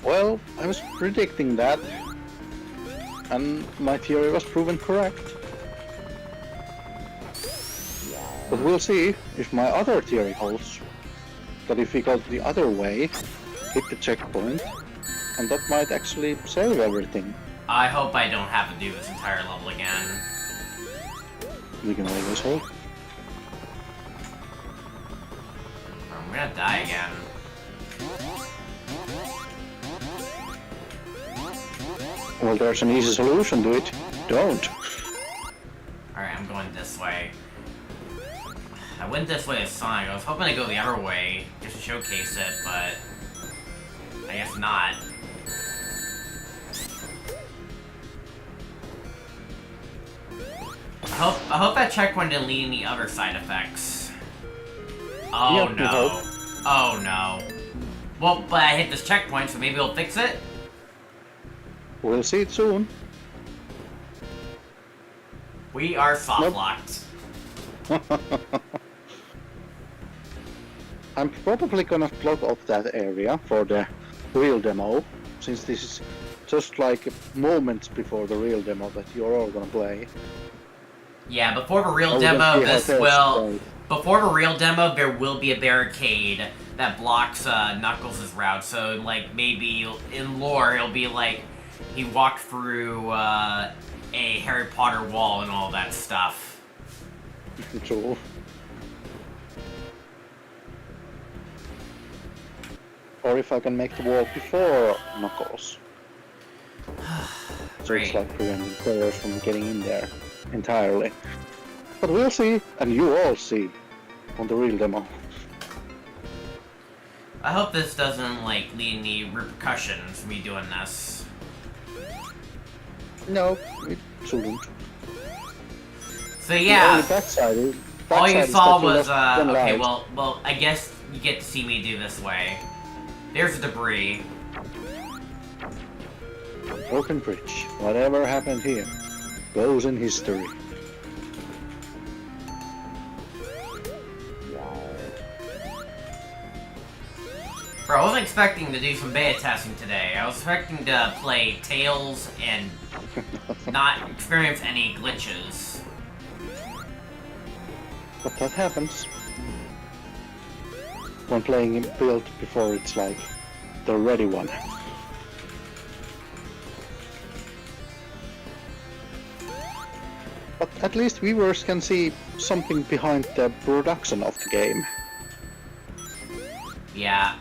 [SPEAKER 2] Well, I was predicting that, and my theory was proven correct. But we'll see if my other theory holds. That if we go the other way, hit the checkpoint, and that might actually save everything.
[SPEAKER 1] I hope I don't have to do this entire level again.
[SPEAKER 2] We can always hope.
[SPEAKER 1] I'm gonna die again.
[SPEAKER 2] Well, there's an easy solution to it. Don't.
[SPEAKER 1] Alright, I'm going this way. I went this way as Sonic. I was hoping to go the other way, just to showcase it, but... I guess not. I hope that checkpoint didn't lead any other side effects. Oh
[SPEAKER 2] Yep,
[SPEAKER 1] no. Oh no. Well, but I hit this checkpoint, so maybe it'll fix it?
[SPEAKER 2] We'll see it soon.
[SPEAKER 1] We are soft-locked.
[SPEAKER 2] I'm probably gonna plot off that area for the real demo, since this is just like moments before the real demo that you're all gonna play.
[SPEAKER 1] Yeah, before the real
[SPEAKER 2] Oh,
[SPEAKER 1] demo,
[SPEAKER 2] yeah,
[SPEAKER 1] this
[SPEAKER 2] okay,
[SPEAKER 1] will...
[SPEAKER 2] sorry.
[SPEAKER 1] Before the real demo, there will be a barricade that blocks Knuckles' route, so, like, maybe in lore, it'll be like he walked through a Harry Potter wall and all that stuff.
[SPEAKER 2] True. Or if I can make the wall before Knuckles. So it's
[SPEAKER 1] Great.
[SPEAKER 2] like preventing players from getting in there entirely. But we'll see, and you all see, on the real demo.
[SPEAKER 1] I hope this doesn't, like, lead any repercussions, me doing this.
[SPEAKER 2] No, it shouldn't.
[SPEAKER 1] So
[SPEAKER 2] The
[SPEAKER 1] yeah,
[SPEAKER 2] only backside
[SPEAKER 1] all you
[SPEAKER 2] is
[SPEAKER 1] saw
[SPEAKER 2] that you
[SPEAKER 1] was,
[SPEAKER 2] lost one
[SPEAKER 1] okay,
[SPEAKER 2] life.
[SPEAKER 1] well, I guess you get to see me do this way. There's the debris.
[SPEAKER 2] Broken bridge. Whatever happened here goes in history.
[SPEAKER 1] Bro, I wasn't expecting to do some beta testing today. I was expecting to play Tails and not experience any glitches.
[SPEAKER 2] But that happens when playing a build before it's like the ready one. But at least viewers can see something behind the production of the game.
[SPEAKER 1] Yeah.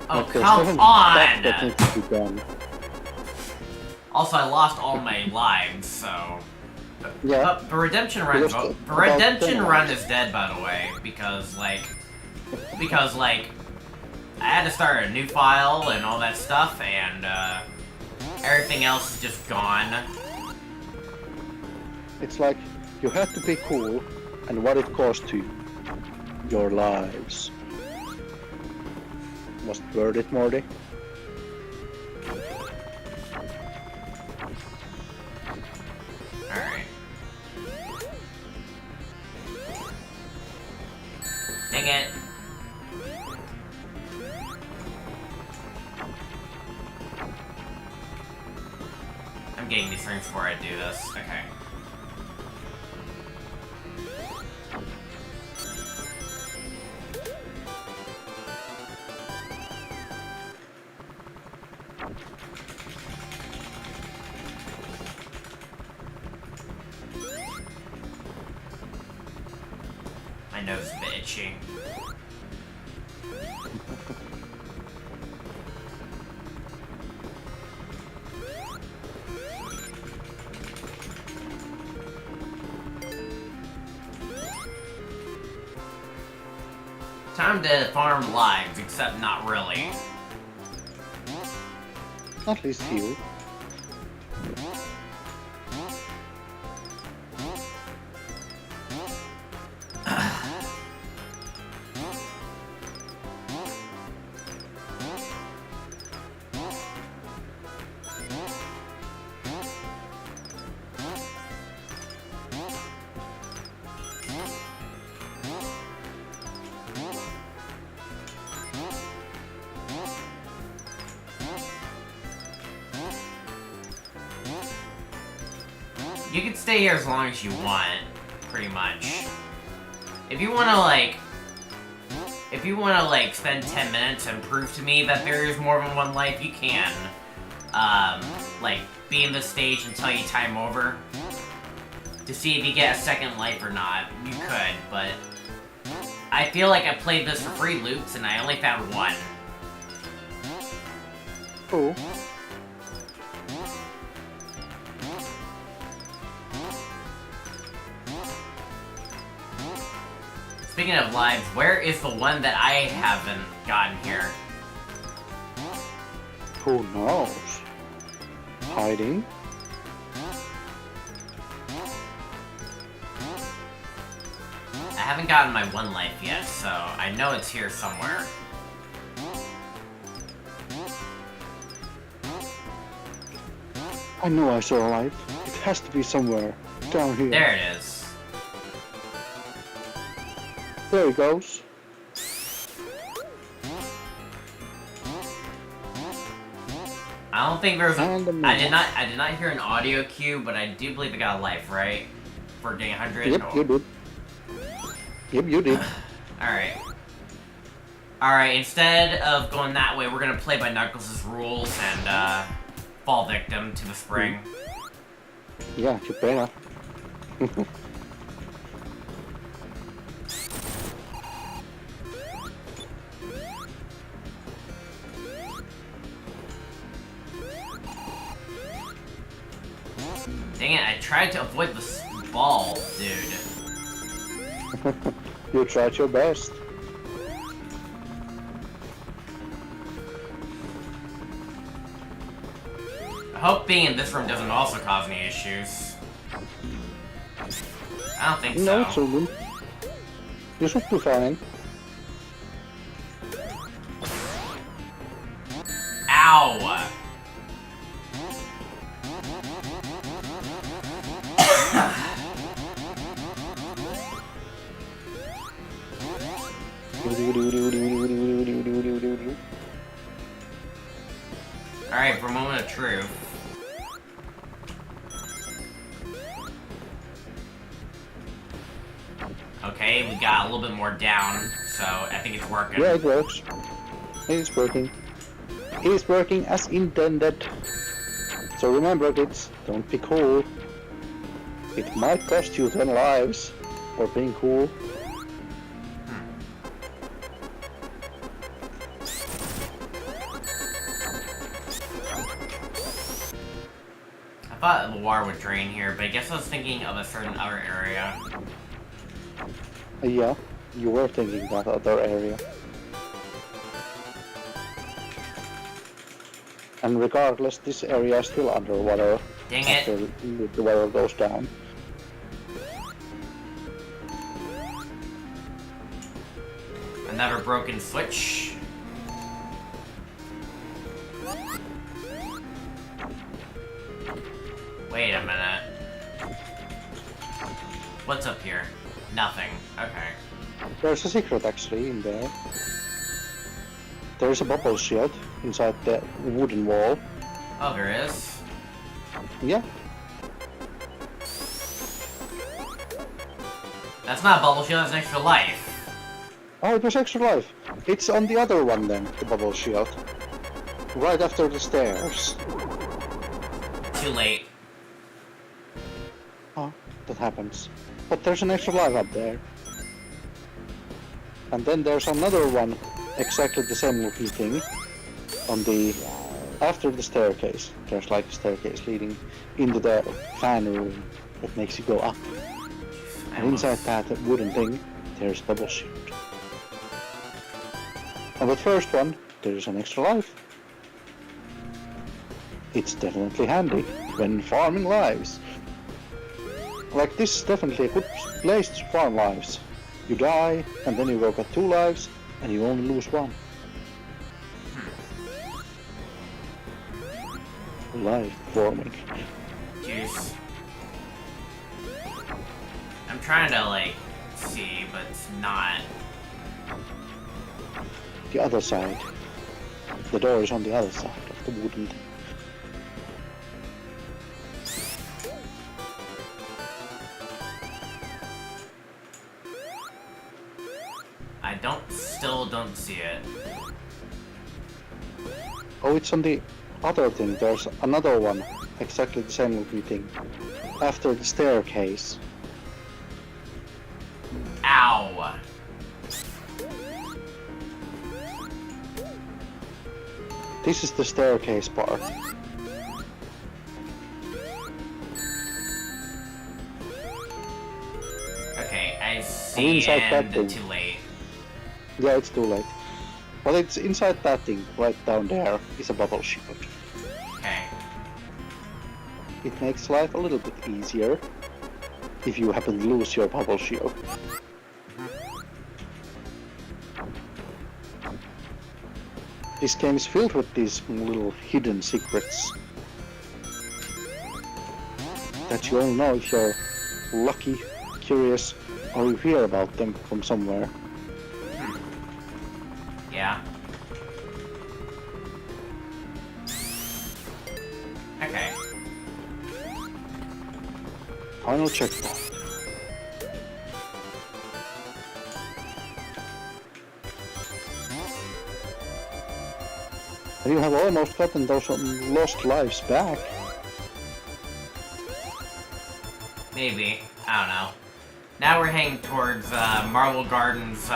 [SPEAKER 1] Oh,
[SPEAKER 2] Like, there's
[SPEAKER 1] come
[SPEAKER 2] certain stuff that
[SPEAKER 1] on!
[SPEAKER 2] needs to be done.
[SPEAKER 1] Also, I lost all my lives, so...
[SPEAKER 2] Yeah.
[SPEAKER 1] The redemption
[SPEAKER 2] You
[SPEAKER 1] run,
[SPEAKER 2] lost
[SPEAKER 1] the
[SPEAKER 2] about
[SPEAKER 1] redemption
[SPEAKER 2] 10
[SPEAKER 1] run
[SPEAKER 2] lives.
[SPEAKER 1] is dead, by the way, because like, I had to start a new file and all that stuff, and everything else is just gone.
[SPEAKER 2] It's like you have to be cool, and what it cost you. Your lives. Was it worth it, Morty?
[SPEAKER 1] Alright. Dang it. I'm getting these things before I do this. Okay. My nose is a bit itchy. Time to farm lives, except not really.
[SPEAKER 2] At least you.
[SPEAKER 1] You can stay here as long as you want, pretty much. If you want to, like, if you want to like spend 10 minutes and prove to me that there is more than one life, you can. Like be in the stage and tell you time over to see if you get a second life or not. You could, but I feel like I played this for free loops and I only found one.
[SPEAKER 2] Oh.
[SPEAKER 1] Speaking of lives, where is the one that I haven't gotten here?
[SPEAKER 2] Who knows? Hiding?
[SPEAKER 1] I haven't gotten my one life yet, so I know it's here somewhere.
[SPEAKER 2] I know I saw a light. It has to be somewhere down here.
[SPEAKER 1] There it is.
[SPEAKER 2] There it goes.
[SPEAKER 1] I don't think there's.
[SPEAKER 2] And a
[SPEAKER 1] I did not hear an audio cue, but I do believe I got a life, right? For getting 100.
[SPEAKER 2] Yep, you did. Yep, you did.
[SPEAKER 1] Alright. Alright, instead of going that way, we're gonna play by Knuckles' rules and, fall victim to the spring.
[SPEAKER 2] Yeah, you better.
[SPEAKER 1] Dang it, I tried to avoid this ball, dude.
[SPEAKER 2] You tried your best.
[SPEAKER 1] I hope being in this room doesn't also cause any issues. I don't think
[SPEAKER 2] No,
[SPEAKER 1] so.
[SPEAKER 2] children. You should be fine.
[SPEAKER 1] Ow! Alright, for a moment of truth. Okay, we got a little bit more down, so I think it's working.
[SPEAKER 2] Yeah, it works. It's working. It's working as intended. So remember, kids, don't be cool. It might cost you 10 lives for being cool.
[SPEAKER 1] I thought the water would drain here, but I guess I was thinking of a certain other area.
[SPEAKER 2] Yeah, you were thinking that other area. And regardless, this area is still underwater.
[SPEAKER 1] Dang
[SPEAKER 2] after
[SPEAKER 1] it.
[SPEAKER 2] the water goes down.
[SPEAKER 1] Another broken switch. Wait a minute. What's up here? Nothing. Okay.
[SPEAKER 2] There's a secret actually in there. There's a bubble shield inside the wooden wall.
[SPEAKER 1] Oh, there is?
[SPEAKER 2] Yeah,
[SPEAKER 1] That's not a bubble shield, that's an extra life.
[SPEAKER 2] oh, it was extra life. It's on the other one then, the bubble shield. Right after the stairs.
[SPEAKER 1] Too late.
[SPEAKER 2] Oh, that happens. But there's an extra life up there. And then there's another one, exactly the same looking thing, on the... after the staircase. There's like a staircase leading into the fan room that makes you go up. And inside that wooden thing, there's a bubble shield. On the first one, there's an extra life. It's definitely handy when farming lives. Like, this is definitely a good place to farm lives. You die, and then you go get 2 lives, and you only lose 1. Life forming.
[SPEAKER 1] Jeez. I'm trying to, like, see, but it's not.
[SPEAKER 2] The other side. The door is on the other side of the wooden thing.
[SPEAKER 1] I I still don't see it.
[SPEAKER 2] Oh, it's on the other thing. There's another one, exactly the same looking thing. After the staircase.
[SPEAKER 1] Ow.
[SPEAKER 2] This is the staircase part.
[SPEAKER 1] Okay, I see,
[SPEAKER 2] inside that
[SPEAKER 1] and
[SPEAKER 2] thing.
[SPEAKER 1] too late.
[SPEAKER 2] Yeah, it's too late. But it's inside that thing, right down there, is a bubble shield.
[SPEAKER 1] Okay.
[SPEAKER 2] It makes life a little bit easier if you happen to lose your bubble shield. This game is filled with these little hidden secrets that you only know if you're lucky, curious, or you hear about them from somewhere.
[SPEAKER 1] Yeah. Okay.
[SPEAKER 2] Final checkpoint. And you have almost gotten those lost lives back.
[SPEAKER 1] Maybe. I don't know. Now we're heading towards Marble Gardens'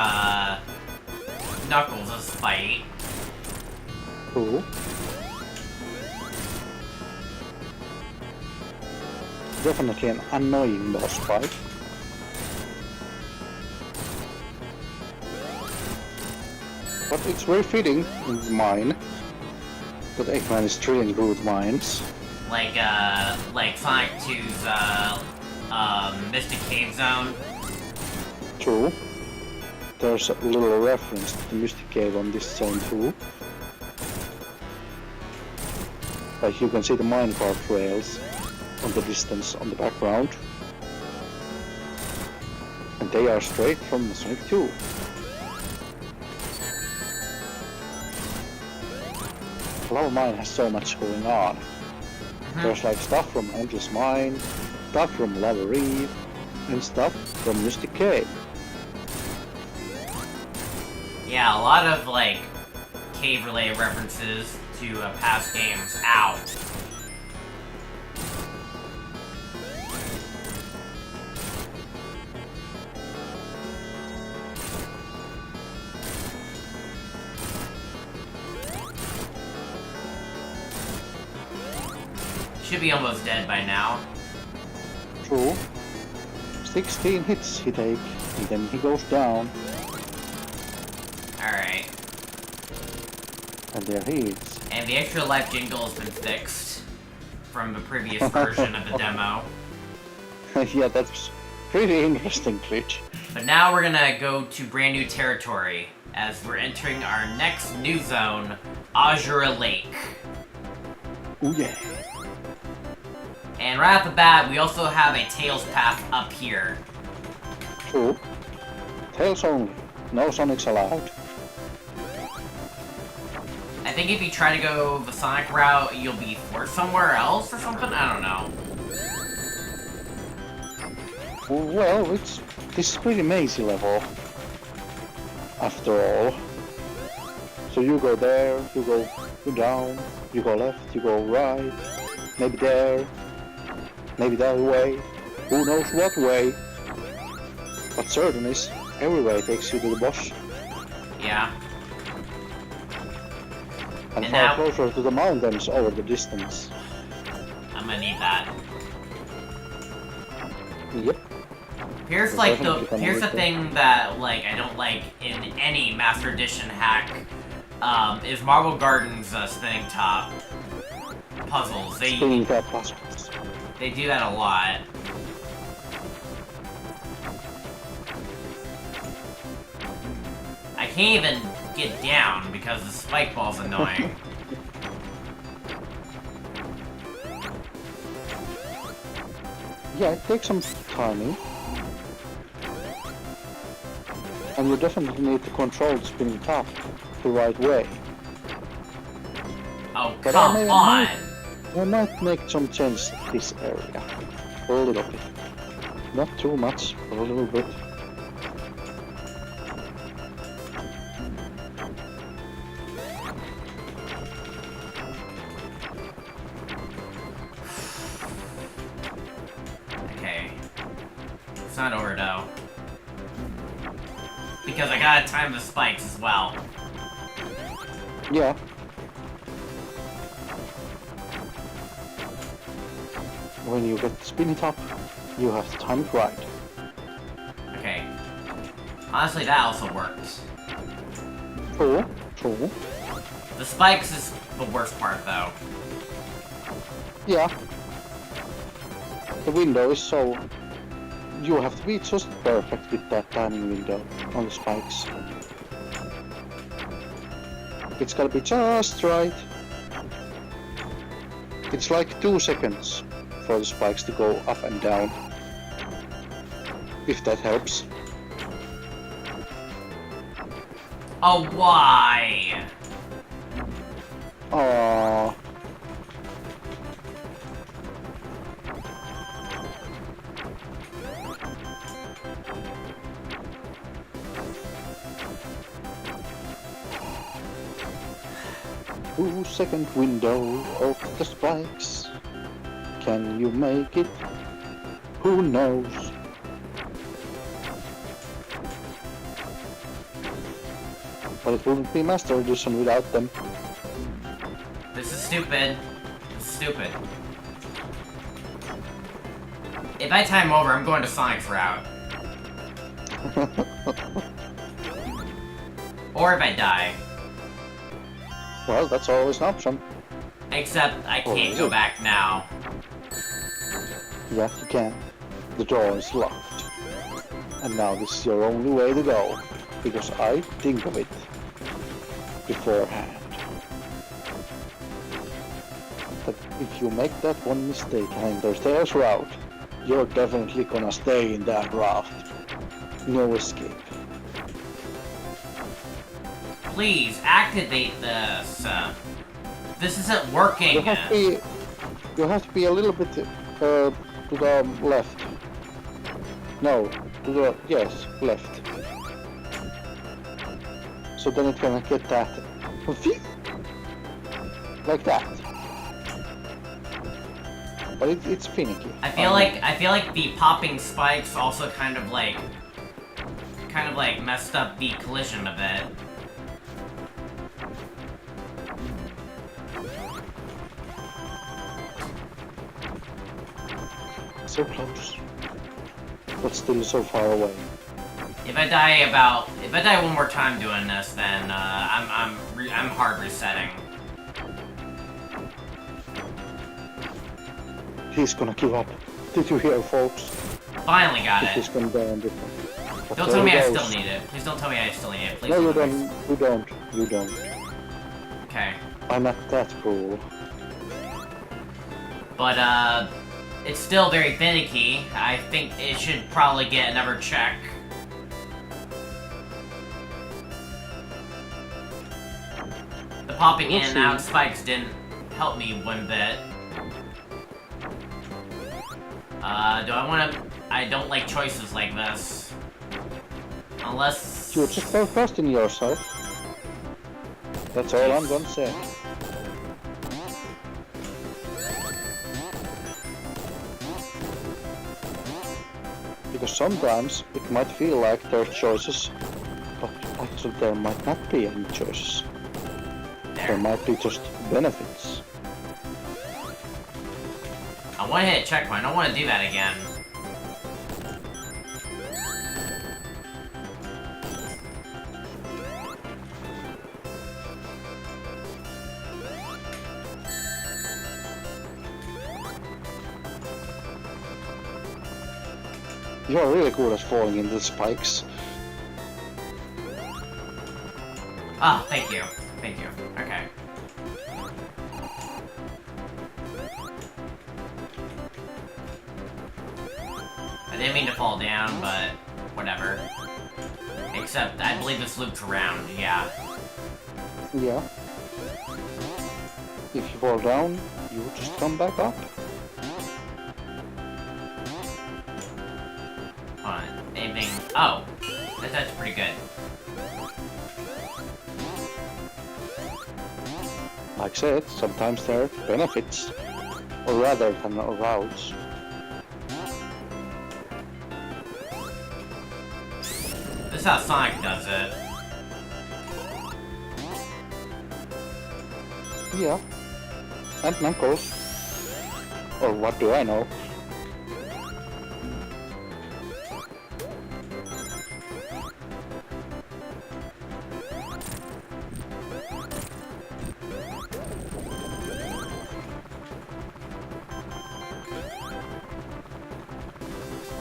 [SPEAKER 1] Knuckles' fight.
[SPEAKER 2] Cool. Definitely an annoying boss fight. But it's very fitting in the mine that Eggman is drilling root mines.
[SPEAKER 1] Like Sonic 2's, Mystic Cave Zone.
[SPEAKER 2] True. There's a little reference to the Mystic Cave on this zone too. Like you can see the minecart rails on the distance on the background. And they are straight from Sonic 2. Lava Mine has so much going on. There's like stuff from Endless Mine, stuff from Lava Reef, and stuff from Mystic Cave.
[SPEAKER 1] Yeah, a lot of, like, cave-related references to past games. Ow. Should be almost dead by now.
[SPEAKER 2] True. 16 hits he take, and then he goes down,
[SPEAKER 1] Alright.
[SPEAKER 2] and there he is.
[SPEAKER 1] And the extra life jingle has been fixed from the previous version of the demo.
[SPEAKER 2] Yeah, that's pretty interesting glitch.
[SPEAKER 1] But now we're gonna go to brand new territory as we're entering our next new zone, Azure Lake.
[SPEAKER 2] Ooh yeah.
[SPEAKER 1] And right off the bat, we also have a Tails path up here.
[SPEAKER 2] True. Tails only. No Sonics allowed.
[SPEAKER 1] I think if you try to go the Sonic route, you'll be forced somewhere else or something? I don't know.
[SPEAKER 2] Well, this is pretty mazy level. After all. So you go there, you go down, you go left, you go right, maybe there, maybe that way, who knows what way. But certain is, every way takes you to the boss.
[SPEAKER 1] Yeah.
[SPEAKER 2] And
[SPEAKER 1] And
[SPEAKER 2] far
[SPEAKER 1] now-
[SPEAKER 2] closer to the mountains over the distance.
[SPEAKER 1] I'm gonna need that.
[SPEAKER 2] Yep.
[SPEAKER 1] Here's
[SPEAKER 2] We're
[SPEAKER 1] like
[SPEAKER 2] definitely gonna
[SPEAKER 1] here's the
[SPEAKER 2] need that.
[SPEAKER 1] thing that like I don't like in any Master Edition hack, is Marble Gardens spinning top puzzles.
[SPEAKER 2] Spinning that puzzles.
[SPEAKER 1] They do that a lot. I can't even get down because the spike ball's annoying.
[SPEAKER 2] Yeah, it takes some timing. And you definitely need to control the spinning top the right way.
[SPEAKER 1] Oh,
[SPEAKER 2] But
[SPEAKER 1] come on!
[SPEAKER 2] I might make some change to this area. A little bit. Not too much, but a little bit.
[SPEAKER 1] It's not over though. Because I gotta time the spikes as well.
[SPEAKER 2] Yeah. When you get spin it up, you have to time it right.
[SPEAKER 1] Okay. Honestly, that also works.
[SPEAKER 2] True, true.
[SPEAKER 1] The spikes is the worst part, though.
[SPEAKER 2] Yeah. The window is so... You have to be just perfect with that timing window on the spikes. It's gotta be just right. It's like 2 seconds for the spikes to go up and down. If that helps.
[SPEAKER 1] Oh, why?
[SPEAKER 2] Aww. 2-second window of the spikes. Can you make it? Who knows? But it wouldn't be Master Edition without them.
[SPEAKER 1] This is stupid. This is stupid. If I time over, I'm going to Sonic's route. Or if I die.
[SPEAKER 2] Well, that's always an option.
[SPEAKER 1] Except I
[SPEAKER 2] Or
[SPEAKER 1] can't
[SPEAKER 2] is
[SPEAKER 1] go
[SPEAKER 2] it?
[SPEAKER 1] back now.
[SPEAKER 2] Yeah, you can. The door is locked. And now this is your only way to go. Because I think of it beforehand. That if you make that one mistake and there's Tails route, you're definitely gonna stay in that route. No escape.
[SPEAKER 1] Please, activate this. This isn't working.
[SPEAKER 2] You have to be a little bit to the left. No, to the yes, left. So then it can get that like that. But it's finicky.
[SPEAKER 1] I feel like the popping spikes also kind of like messed up the collision a bit.
[SPEAKER 2] So close, but still so far away.
[SPEAKER 1] If I die one more time doing this, then I'm hard resetting.
[SPEAKER 2] He's gonna give up. Did you hear, folks?
[SPEAKER 1] Finally got
[SPEAKER 2] He's
[SPEAKER 1] it.
[SPEAKER 2] gonna die on different. But
[SPEAKER 1] Don't
[SPEAKER 2] there
[SPEAKER 1] tell me
[SPEAKER 2] he
[SPEAKER 1] I
[SPEAKER 2] goes.
[SPEAKER 1] still need it. Please don't tell me I still need it. Please
[SPEAKER 2] No, you
[SPEAKER 1] don't.
[SPEAKER 2] don't. You don't. You don't.
[SPEAKER 1] Okay.
[SPEAKER 2] I'm not that cruel.
[SPEAKER 1] But, it's still very finicky. I think it should probably get another check. The popping in and out spikes didn't help me one bit. Do I want to... I don't like choices like this. Unless...
[SPEAKER 2] You just don't trust in yourself. That's all I'm gonna say. Because sometimes it might feel like there's choices, but actually there might not be any choices. There might be just benefits.
[SPEAKER 1] I want to hit a checkpoint. I don't want to do that again.
[SPEAKER 2] You're really good at falling into the spikes.
[SPEAKER 1] Oh, thank you. Thank you. Okay. I didn't mean to fall down, but whatever. Except, I believe this loops around, yeah.
[SPEAKER 2] Yeah. If you fall down, you just come back up.
[SPEAKER 1] Hold on. Anything... Oh! That's pretty good.
[SPEAKER 2] Like I said, sometimes there are benefits, or rather than routes.
[SPEAKER 1] how Sonic does it.
[SPEAKER 2] Yeah. And Knuckles. Or what do I know?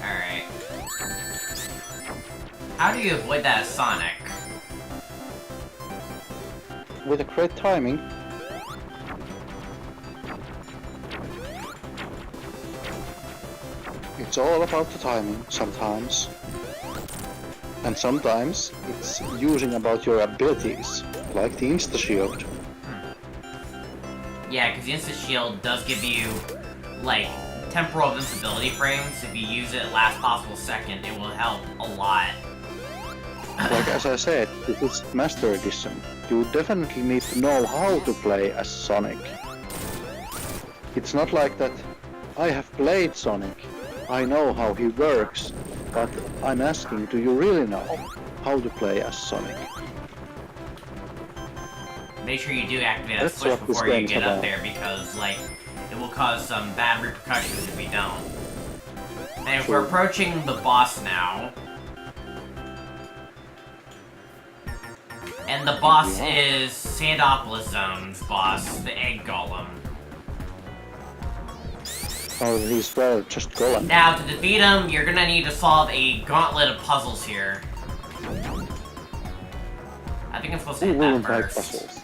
[SPEAKER 1] Alright. How do you avoid that as Sonic?
[SPEAKER 2] With a great timing. It's all about the timing, sometimes. And sometimes it's using about your abilities, like the Insta-Shield.
[SPEAKER 1] Yeah, because the Insta Shield does give you, like, temporal invincibility frames. If you use it last possible second, it will help a lot.
[SPEAKER 2] Like as I said, this is Master Edition. You definitely need to know how to play as Sonic. It's not like that I have played Sonic, I know how he works, but I'm asking, do you really know how to play as Sonic?
[SPEAKER 1] Make sure you do activate that
[SPEAKER 2] That's
[SPEAKER 1] switch
[SPEAKER 2] what this
[SPEAKER 1] before you
[SPEAKER 2] game's
[SPEAKER 1] get up
[SPEAKER 2] about.
[SPEAKER 1] there, because, like, it will cause some bad repercussions if we don't. And if we're
[SPEAKER 2] True.
[SPEAKER 1] approaching the boss now... And the boss
[SPEAKER 2] Yeah.
[SPEAKER 1] is Sandopolis Zone's boss, the Egg Golem.
[SPEAKER 2] Oh, he's well, just Golem.
[SPEAKER 1] Now, to defeat him, you're gonna need to solve a gauntlet of puzzles here. I think I'm supposed to
[SPEAKER 2] Who
[SPEAKER 1] hit that
[SPEAKER 2] wouldn't like
[SPEAKER 1] first.
[SPEAKER 2] puzzles?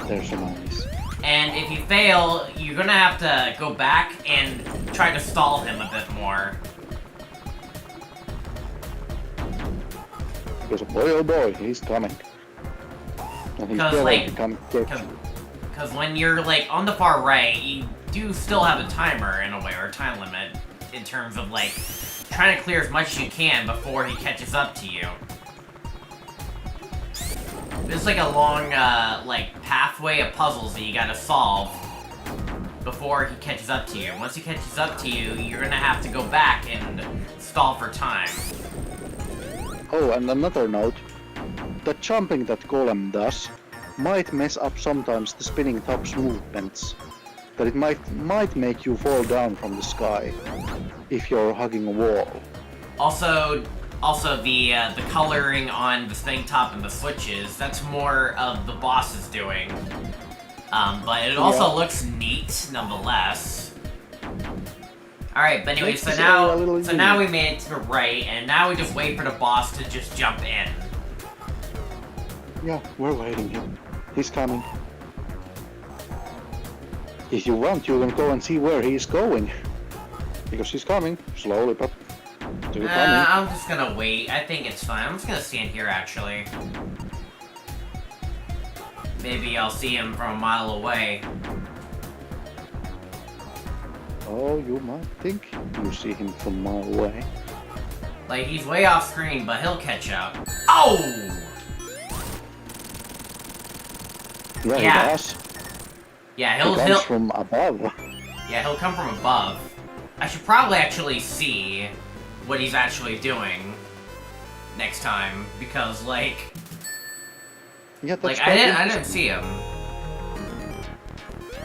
[SPEAKER 2] They're so nice.
[SPEAKER 1] And if you fail, you're gonna have to go back and try to stall him a bit more.
[SPEAKER 2] Because boy oh boy, he's coming. And he's
[SPEAKER 1] 'Cause,
[SPEAKER 2] barely
[SPEAKER 1] like,
[SPEAKER 2] becoming
[SPEAKER 1] Because when you're, like, on the far right, you do still have a timer, in a way, or a time limit, in terms of, like, trying to clear as much as you can before he catches up to you. There's, like, a long, like, pathway of puzzles that you gotta solve before he catches up to you. Once he catches up to you, you're gonna have to go back and stall for time.
[SPEAKER 2] Oh, and another note. The jumping that Golem does might mess up sometimes the spinning top's movements. That it might make you fall down from the sky if you're hugging a wall.
[SPEAKER 1] Also, the coloring on the spinning top and the switches, that's more of the boss's doing. But it also
[SPEAKER 2] Yeah.
[SPEAKER 1] looks neat, nonetheless. Alright, but anyway,
[SPEAKER 2] Makes
[SPEAKER 1] so
[SPEAKER 2] this area a little
[SPEAKER 1] now we
[SPEAKER 2] unique.
[SPEAKER 1] made it to the right, and now we just wait for the boss to just jump in.
[SPEAKER 2] Yeah, we're waiting him. He's coming. If you want, you can go and see where he's going. Because he's coming, slowly, but still coming.
[SPEAKER 1] I'm just gonna wait. I think it's fine. I'm just gonna stand here, actually. Maybe I'll see him from a mile away.
[SPEAKER 2] Oh, you might think you see him from a mile away.
[SPEAKER 1] Like, he's way off screen, but he'll catch up. Oh!
[SPEAKER 2] Yeah,
[SPEAKER 1] Yeah.
[SPEAKER 2] he does.
[SPEAKER 1] Yeah,
[SPEAKER 2] He
[SPEAKER 1] he'll
[SPEAKER 2] comes from above.
[SPEAKER 1] Yeah, he'll come from above. I should probably actually see what he's actually doing next time, because, like,
[SPEAKER 2] Yeah, that's
[SPEAKER 1] I
[SPEAKER 2] quite
[SPEAKER 1] didn't
[SPEAKER 2] interesting.
[SPEAKER 1] see him.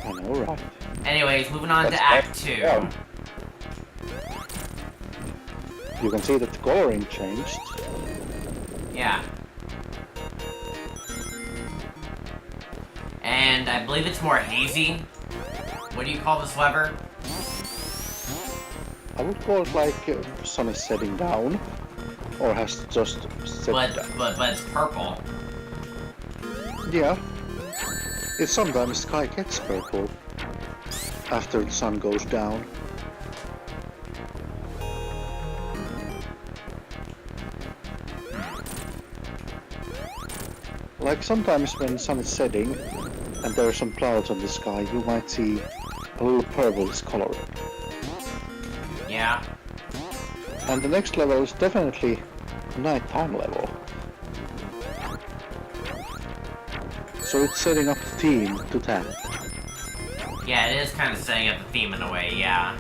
[SPEAKER 2] I know, right?
[SPEAKER 1] Anyways, moving on
[SPEAKER 2] That's
[SPEAKER 1] to Act
[SPEAKER 2] quite-
[SPEAKER 1] 2.
[SPEAKER 2] yeah. You can see that the coloring changed.
[SPEAKER 1] Yeah. And I believe it's more hazy. What do you call this lever?
[SPEAKER 2] I would call it like sun is setting down, or has just set down.
[SPEAKER 1] But it's purple.
[SPEAKER 2] Yeah. It sometimes sky gets purple after the sun goes down. Like sometimes when the sun is setting and there are some clouds on the sky, you might see a little purplish coloring.
[SPEAKER 1] Yeah.
[SPEAKER 2] And the next level is definitely nighttime level. So it's setting up the theme to that.
[SPEAKER 1] Yeah, it is kind of setting up the theme in a way, yeah.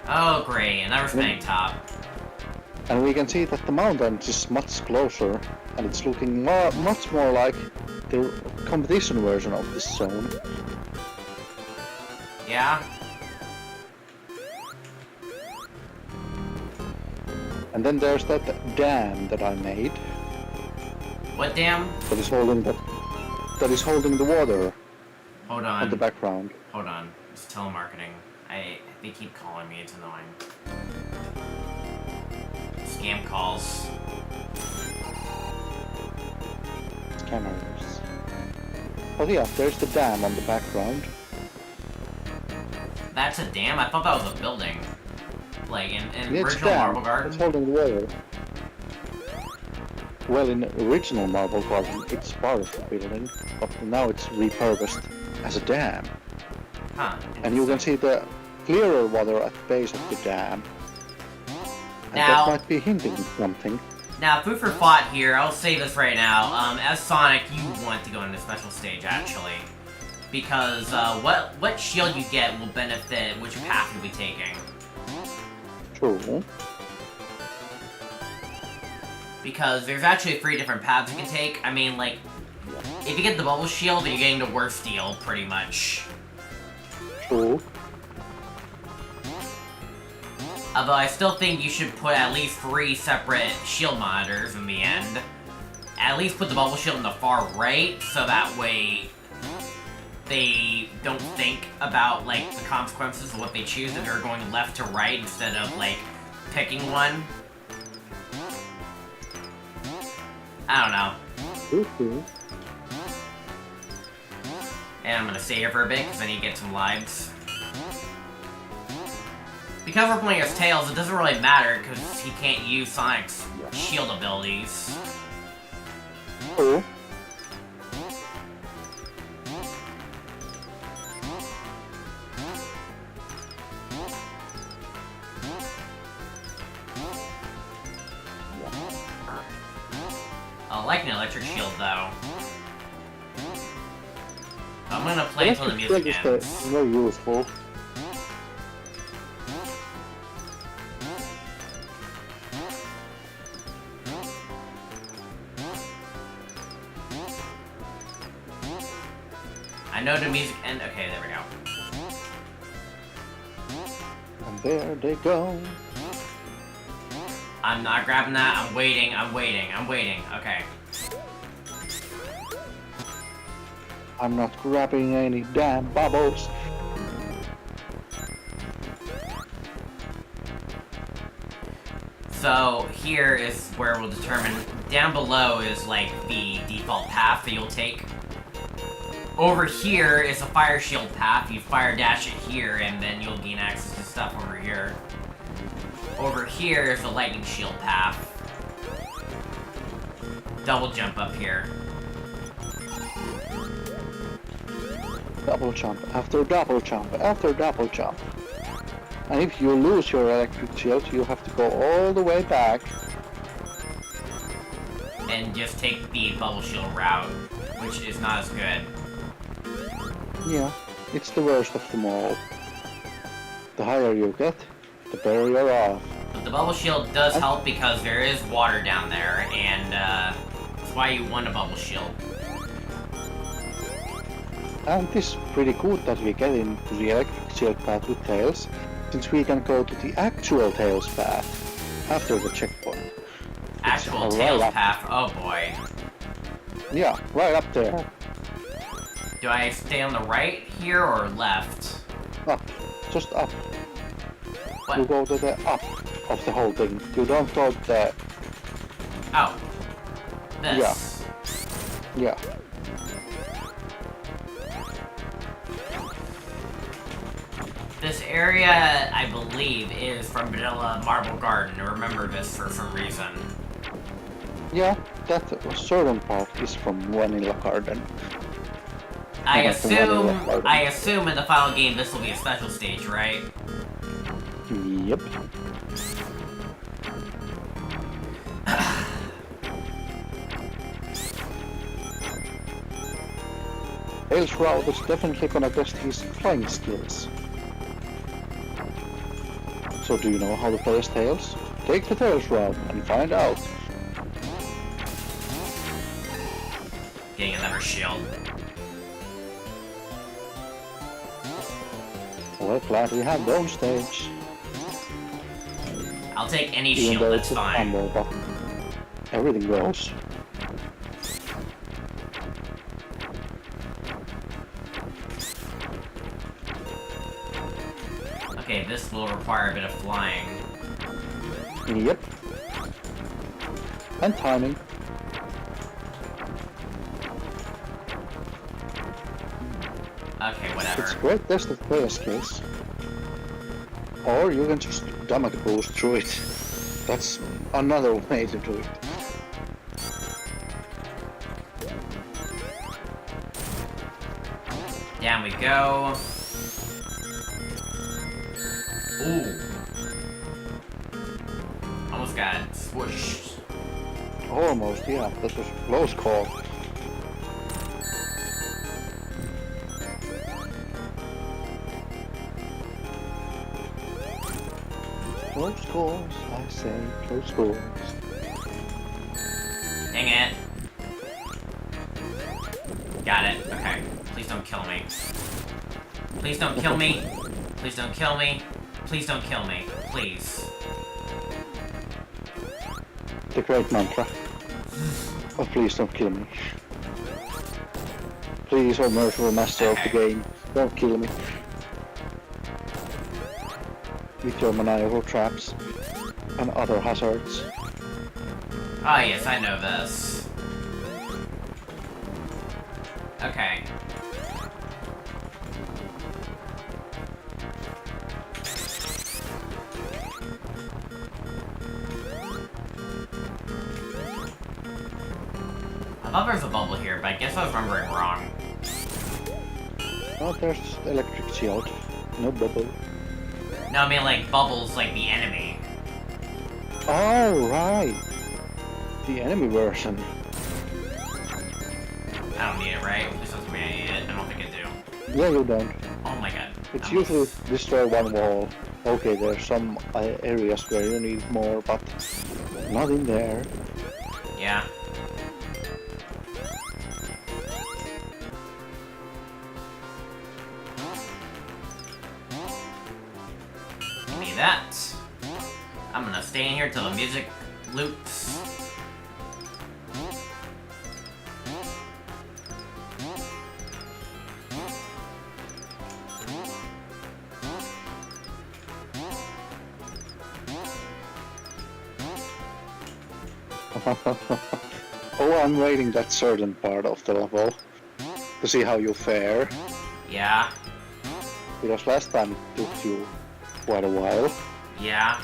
[SPEAKER 1] Oh, great, another spinning top.
[SPEAKER 2] And we can see that the mountain is much closer, and it's looking much more like the competition version of this zone.
[SPEAKER 1] Yeah?
[SPEAKER 2] And then there's that dam that I made.
[SPEAKER 1] What dam?
[SPEAKER 2] That is holding the water
[SPEAKER 1] Hold
[SPEAKER 2] on the
[SPEAKER 1] on.
[SPEAKER 2] background.
[SPEAKER 1] Hold on. It's telemarketing. They keep calling me. It's annoying. Scam calls.
[SPEAKER 2] Scammers. Oh yeah, there's the dam on the background.
[SPEAKER 1] That's a dam? I thought that was a building. Like, in
[SPEAKER 2] It's
[SPEAKER 1] original
[SPEAKER 2] dam.
[SPEAKER 1] Marble Garden?
[SPEAKER 2] It's holding the water. Well, in the original Marble Garden, it's part of the building, but now it's repurposed as a dam.
[SPEAKER 1] Huh.
[SPEAKER 2] And you can see the clearer water at the base of the dam. And
[SPEAKER 1] Now-
[SPEAKER 2] that might be hinting at something.
[SPEAKER 1] Now, food for thought here, I'll say this right now. As Sonic, you want to go into special stage, actually. Because, what shield you get will benefit which path you'll be taking.
[SPEAKER 2] True.
[SPEAKER 1] Because there's actually 3 different paths you can take. I mean, like, if you get the bubble shield, then you're getting the worst deal, pretty much.
[SPEAKER 2] True.
[SPEAKER 1] Although I still think you should put at least 3 separate shield monitors in the end. At least put the bubble shield in the far right, so that way they don't think about, like, the consequences of what they choose if they're going left to right instead of, like, picking one. I don't know.
[SPEAKER 2] True.
[SPEAKER 1] And I'm gonna save for a bit, because I need to get some lives. Because we're playing as Tails, it doesn't really matter, because he can't use Sonic's shield abilities.
[SPEAKER 2] True.
[SPEAKER 1] I like an electric shield, though. I'm gonna play until the music ends.
[SPEAKER 2] Very useful.
[SPEAKER 1] I know the music end. Okay, there we go.
[SPEAKER 2] And there they go.
[SPEAKER 1] I'm not grabbing that. I'm waiting. Okay.
[SPEAKER 2] I'm not grabbing any damn bubbles.
[SPEAKER 1] So here is where we'll determine. Down below is like the default path that you'll take. Over here is a fire shield path. You fire dash it here, and then you'll gain access to stuff over here. Over here is the lightning shield path. Double jump up here.
[SPEAKER 2] Double jump after double jump after double jump. And if you lose your electric shield, you have to go all the way back.
[SPEAKER 1] And just take the bubble shield route, which is not as good.
[SPEAKER 2] Yeah, it's the worst of them all. The higher you get, the better you're off.
[SPEAKER 1] But the bubble shield does help because there is water down there, and that's why you want a bubble shield.
[SPEAKER 2] And it's pretty good that we get into the electric shield path with Tails, since we can go to the actual Tails path after the checkpoint.
[SPEAKER 1] Actual
[SPEAKER 2] It's
[SPEAKER 1] Tails
[SPEAKER 2] right up.
[SPEAKER 1] path, oh boy.
[SPEAKER 2] Yeah, right up there.
[SPEAKER 1] Do I stay on the right here or left?
[SPEAKER 2] Up. Just up.
[SPEAKER 1] What?
[SPEAKER 2] You go to the up of the whole thing. You don't go to the...
[SPEAKER 1] Oh. This.
[SPEAKER 2] Yeah.
[SPEAKER 1] This area, I believe, is from Vanilla Marble Garden. I remember this for some reason.
[SPEAKER 2] Yeah, that certain part is from Vanilla Garden.
[SPEAKER 1] I
[SPEAKER 2] Not the Vanilla Garden.
[SPEAKER 1] assume in the final game this will be a special stage, right?
[SPEAKER 2] Yep. Tails Route is definitely gonna test his flying skills. So do you know how to play as Tails? Take the tails route and find out.
[SPEAKER 1] Getting another shield.
[SPEAKER 2] Well, glad we have those stage.
[SPEAKER 1] I'll take any
[SPEAKER 2] Even
[SPEAKER 1] shield,
[SPEAKER 2] though
[SPEAKER 1] that's
[SPEAKER 2] it's a
[SPEAKER 1] fine.
[SPEAKER 2] combo, but everything goes.
[SPEAKER 1] Okay, this will require a bit of flying.
[SPEAKER 2] Yep. And timing.
[SPEAKER 1] Okay, whatever.
[SPEAKER 2] It's a great test of player skills. Or you can just damage boost through it. That's another way to do it.
[SPEAKER 1] Down we go. Ooh. Almost got swooshed.
[SPEAKER 2] Almost, yeah. That was a close call. Close calls, I say, close calls.
[SPEAKER 1] Dang it. Got it. Okay. Please don't kill me. Please don't kill me. Please don't kill me. Please don't kill me. Please.
[SPEAKER 2] The great mantra. Oh, please don't kill me. Please, oh merciful master of the game, don't kill me. With your maniacal traps and other hazards.
[SPEAKER 1] Oh yes, I know this. Okay. I thought there was a bubble here, but I guess I was remembering wrong.
[SPEAKER 2] Oh, there's electric shield. No bubble.
[SPEAKER 1] No, I mean like bubbles like the enemy.
[SPEAKER 2] Oh, right. The enemy version.
[SPEAKER 1] I don't need it, right? This doesn't mean I need it. I don't think I do.
[SPEAKER 2] Yeah, you don't.
[SPEAKER 1] Oh my god.
[SPEAKER 2] It's
[SPEAKER 1] I
[SPEAKER 2] usually
[SPEAKER 1] must-
[SPEAKER 2] destroy one wall. Okay, there's some areas where you need more, but not in there.
[SPEAKER 1] Yeah. Give me that. I'm gonna stay in here till the music loops.
[SPEAKER 2] Oh, I'm waiting that certain part of the level to see how you fare.
[SPEAKER 1] Yeah.
[SPEAKER 2] Because last time it took you quite a while.
[SPEAKER 1] Yeah.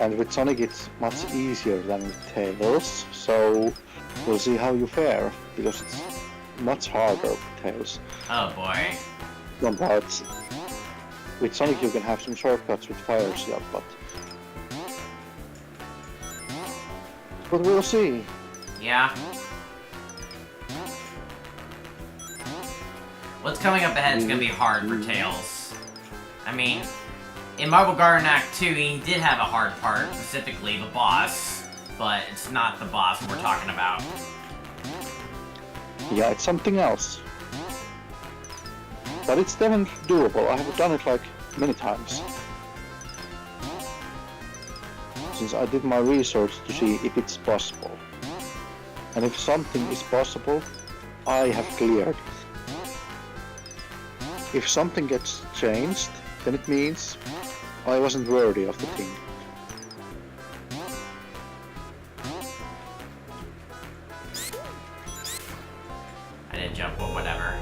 [SPEAKER 2] And with Sonic it's much easier than with Tails, so we'll see how you fare, because it's much harder with Tails.
[SPEAKER 1] Oh boy.
[SPEAKER 2] Some parts. With Sonic you can have some shortcuts with Fire Shield, but we'll see.
[SPEAKER 1] Yeah. What's coming up ahead is gonna be hard for Tails. I mean, in Marble Garden Act 2, he did have a hard part, specifically the boss, but it's not the boss we're talking about.
[SPEAKER 2] Yeah, it's something else. But it's definitely doable. I have done it like many times. Since I did my research to see if it's possible. And if something is possible, I have cleared it. If something gets changed, then it means I wasn't worthy of the thing.
[SPEAKER 1] I didn't jump, but whatever.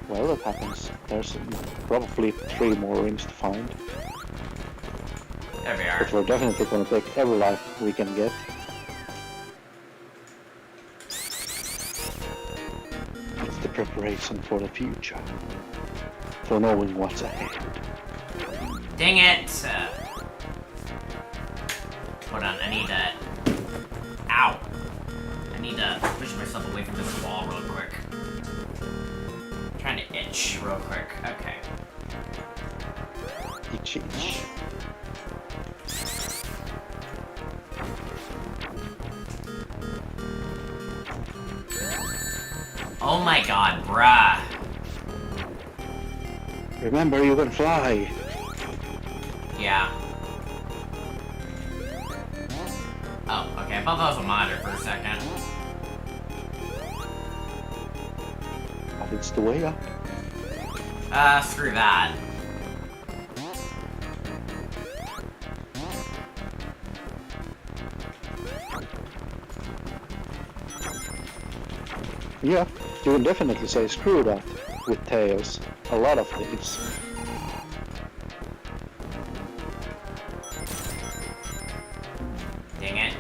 [SPEAKER 2] Well, that happens. There's probably 3 more rings to find.
[SPEAKER 1] There we are.
[SPEAKER 2] But we're definitely gonna take every life we can get. It's the preparation for the future. For knowing what's ahead.
[SPEAKER 1] Dang it! Hold on, I need to... Ow! I need to push myself away from this wall real quick. I'm trying to itch real quick. Okay.
[SPEAKER 2] Each.
[SPEAKER 1] Oh my god, bruh.
[SPEAKER 2] Remember, you can fly.
[SPEAKER 1] Yeah. Oh, okay, I thought that was a monitor for a second.
[SPEAKER 2] But it's the way up.
[SPEAKER 1] Screw that.
[SPEAKER 2] Yeah, you can definitely say screw that with Tails. A lot of things.
[SPEAKER 1] Dang it.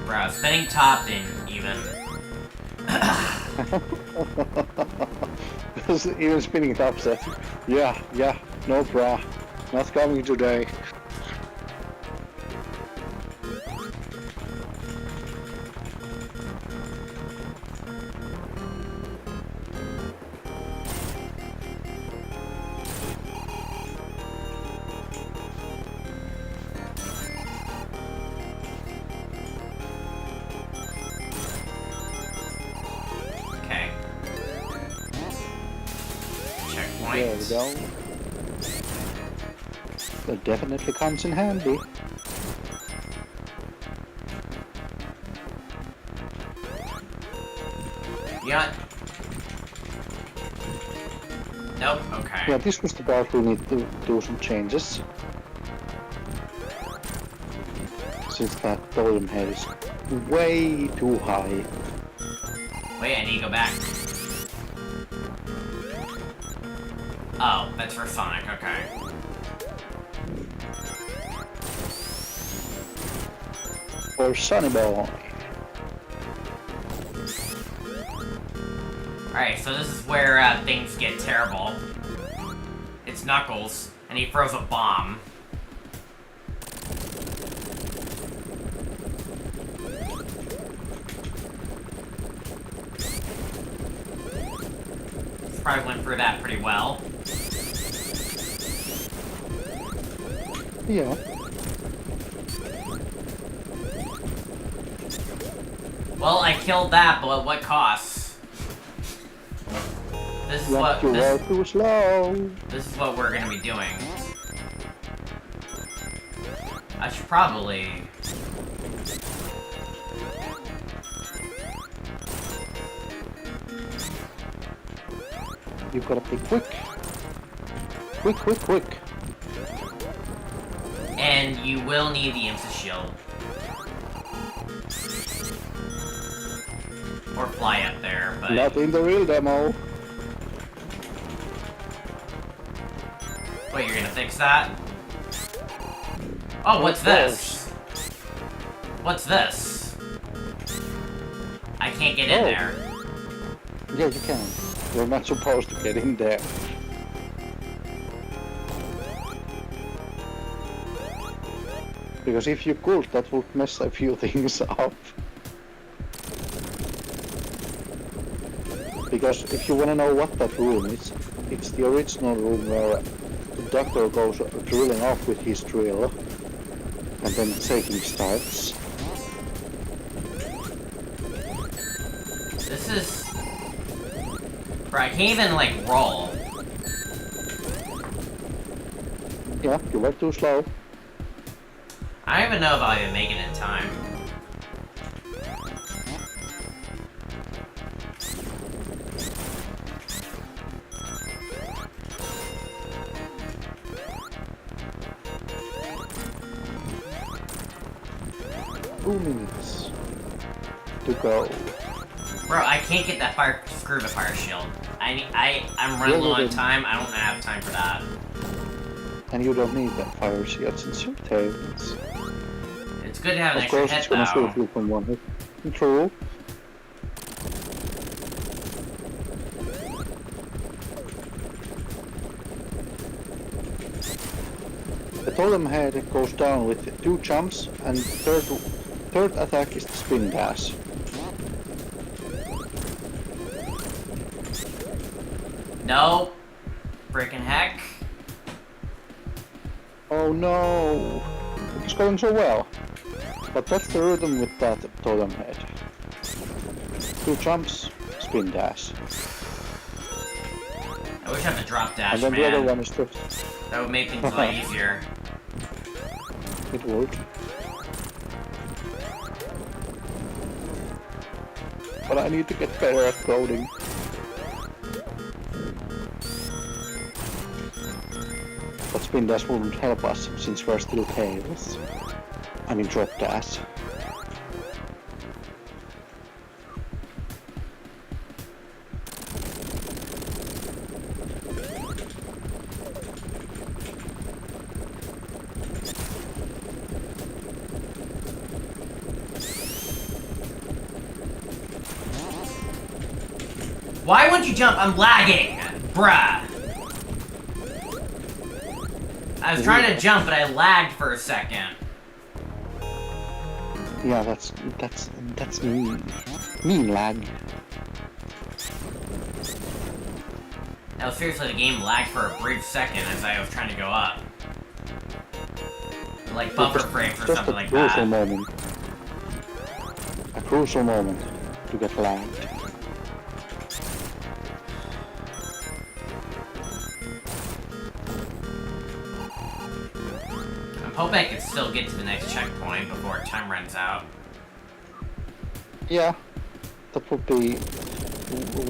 [SPEAKER 1] Bro, spinning top didn't even...
[SPEAKER 2] Even spinning top set. Yeah, no bra. Not coming today.
[SPEAKER 1] Okay. Checkpoint.
[SPEAKER 2] There we go. That definitely comes in handy.
[SPEAKER 1] Yeah. Nope, okay.
[SPEAKER 2] Yeah, this was the part we need to do some changes. Since that totem head is way too high.
[SPEAKER 1] Wait, I need to go back. Oh, that's for Sonic, okay.
[SPEAKER 2] For Sunny Boy.
[SPEAKER 1] Alright, so this is where things get terrible. It's Knuckles, and he throws a bomb. Probably went through that pretty well.
[SPEAKER 2] Yeah.
[SPEAKER 1] Well, I killed that, but at what cost? This is what
[SPEAKER 2] You are too slow.
[SPEAKER 1] this is what we're gonna be doing. I should probably...
[SPEAKER 2] You've gotta be quick. Quick.
[SPEAKER 1] And you will need the Imsa Shield. Or fly up there, but...
[SPEAKER 2] Not in the real demo.
[SPEAKER 1] Wait, you're gonna fix that? Oh, what's this? What's this? I can't get in there.
[SPEAKER 2] Yeah, you can. You're not supposed to get in there. Because if you could, that would mess a few things up. Because if you want to know what that room is, it's the original room where the doctor goes drilling off with his drill, and then shaking starts.
[SPEAKER 1] This is... Bro, I can't even, like, roll.
[SPEAKER 2] Yeah, you were too slow.
[SPEAKER 1] I don't even know if I'll even make it in time.
[SPEAKER 2] Two minutes to go.
[SPEAKER 1] Bro, I can't get that fire... Screw the fire shield. I'm running low on time. I don't have time for that.
[SPEAKER 2] And you don't need that fire shield since you're Tails.
[SPEAKER 1] It's good to have an
[SPEAKER 2] Of
[SPEAKER 1] extra
[SPEAKER 2] course,
[SPEAKER 1] hit,
[SPEAKER 2] it's gonna
[SPEAKER 1] though.
[SPEAKER 2] save you from one hit. True. The totem head goes down with 2 jumps, and third attack is the spin dash.
[SPEAKER 1] No. Freaking heck.
[SPEAKER 2] Oh no! It's going so well. But that's the rhythm with that totem head. 2 jumps, spin dash.
[SPEAKER 1] I wish I had the drop dash,
[SPEAKER 2] And then
[SPEAKER 1] man.
[SPEAKER 2] the other one is just...
[SPEAKER 1] That would make things a lot easier.
[SPEAKER 2] It would. But I need to get better at coding. But spin dash wouldn't help us since we're still tails. I mean drop dash.
[SPEAKER 1] Why wouldn't you jump? I'm lagging! Bruh! I was trying to jump, but I lagged for a second.
[SPEAKER 2] Yeah, that's mean. Mean lag.
[SPEAKER 1] No, seriously, the game lagged for a brief second as I was trying to go up. Like buffer frames or something like that.
[SPEAKER 2] A crucial moment to get lagged.
[SPEAKER 1] I'm hoping I can still get to the next checkpoint before time runs out.
[SPEAKER 2] Yeah, that would be...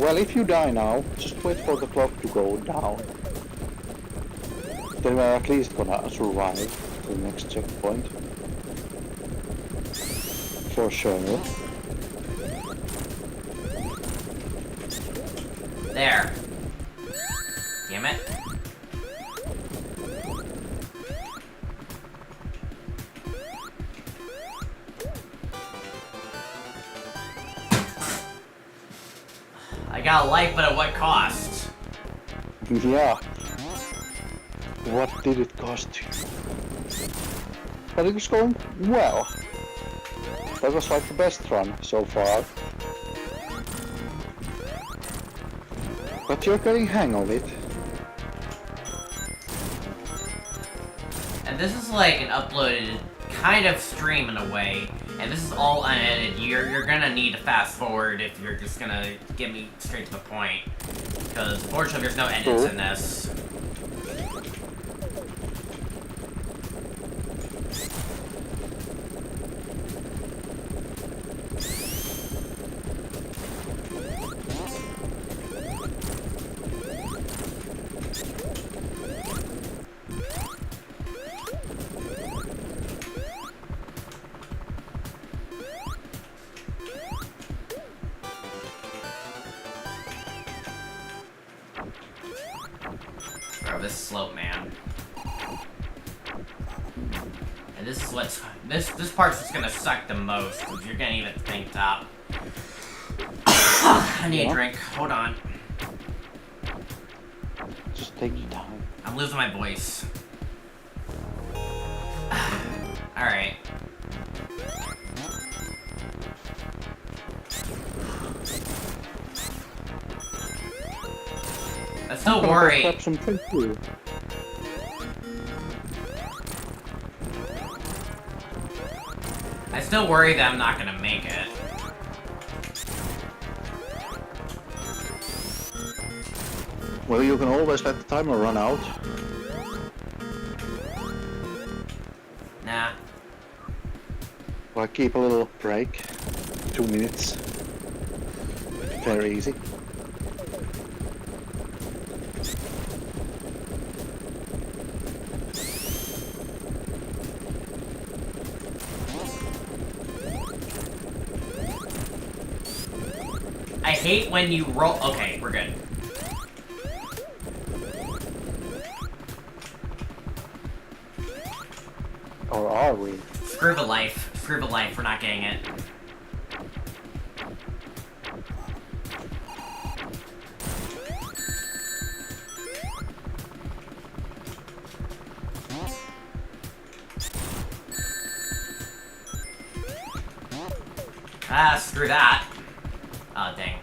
[SPEAKER 2] Well, if you die now, just wait for the clock to go down. Then we're at least gonna survive to the next checkpoint. For sure.
[SPEAKER 1] There. Damn it. I got a life, but at what cost?
[SPEAKER 2] Yeah. What did it cost you? But it was going well. That was like the best run so far. But you're getting hang of it.
[SPEAKER 1] And this is like an uploaded kind of stream in a way. And this is all unedited. You're gonna need to fast forward if you're just gonna get me straight to the point. Because fortunately there's no edits in this. Bro, this slope, man. And this is what's... This part's just gonna suck the most, because you're gonna even think top. I need a drink. Hold on.
[SPEAKER 2] Just take your time.
[SPEAKER 1] I'm losing my voice. Alright. I still worry. I still worry that I'm not gonna make it.
[SPEAKER 2] Well, you can always let the timer run out.
[SPEAKER 1] Nah.
[SPEAKER 2] Or keep a little break. 2 minutes. Very easy.
[SPEAKER 1] I hate when you roll. Okay, we're good.
[SPEAKER 2] Or are we?
[SPEAKER 1] Screw the life. Screw the life. We're not getting it. Ah, screw that. Oh, dang.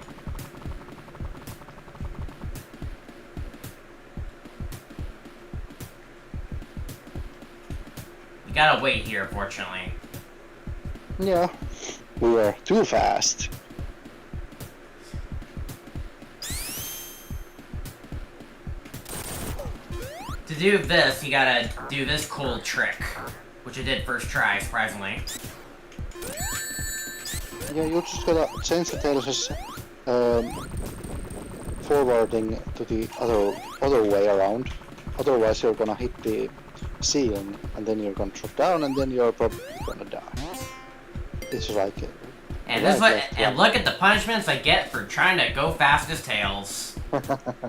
[SPEAKER 1] You gotta wait here, fortunately.
[SPEAKER 2] Yeah, we were too fast.
[SPEAKER 1] To do this, you gotta do this cool trick, which I did first try, surprisingly.
[SPEAKER 2] Yeah, you just gotta change the tails forwarding to the other way around. Otherwise, you're gonna hit the ceiling, and then you're gonna drop down, and then you're probably gonna die. It's like it.
[SPEAKER 1] And this and look at the punishments I get for trying to go fast as Tails.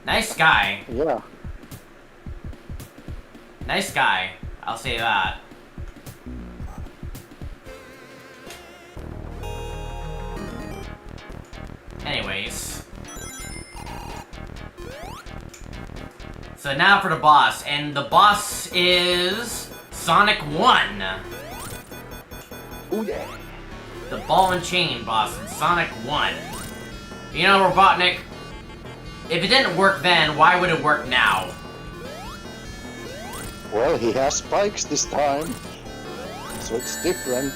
[SPEAKER 1] Nice guy.
[SPEAKER 2] Yeah.
[SPEAKER 1] Nice guy. I'll say that. Anyways. So now for the boss, and the boss is Sonic 1.
[SPEAKER 2] Oh yeah.
[SPEAKER 1] The ball and chain boss in Sonic 1. You know, Robotnik, if it didn't work then, why would it work now?
[SPEAKER 2] Well, he has spikes this time, so it's different.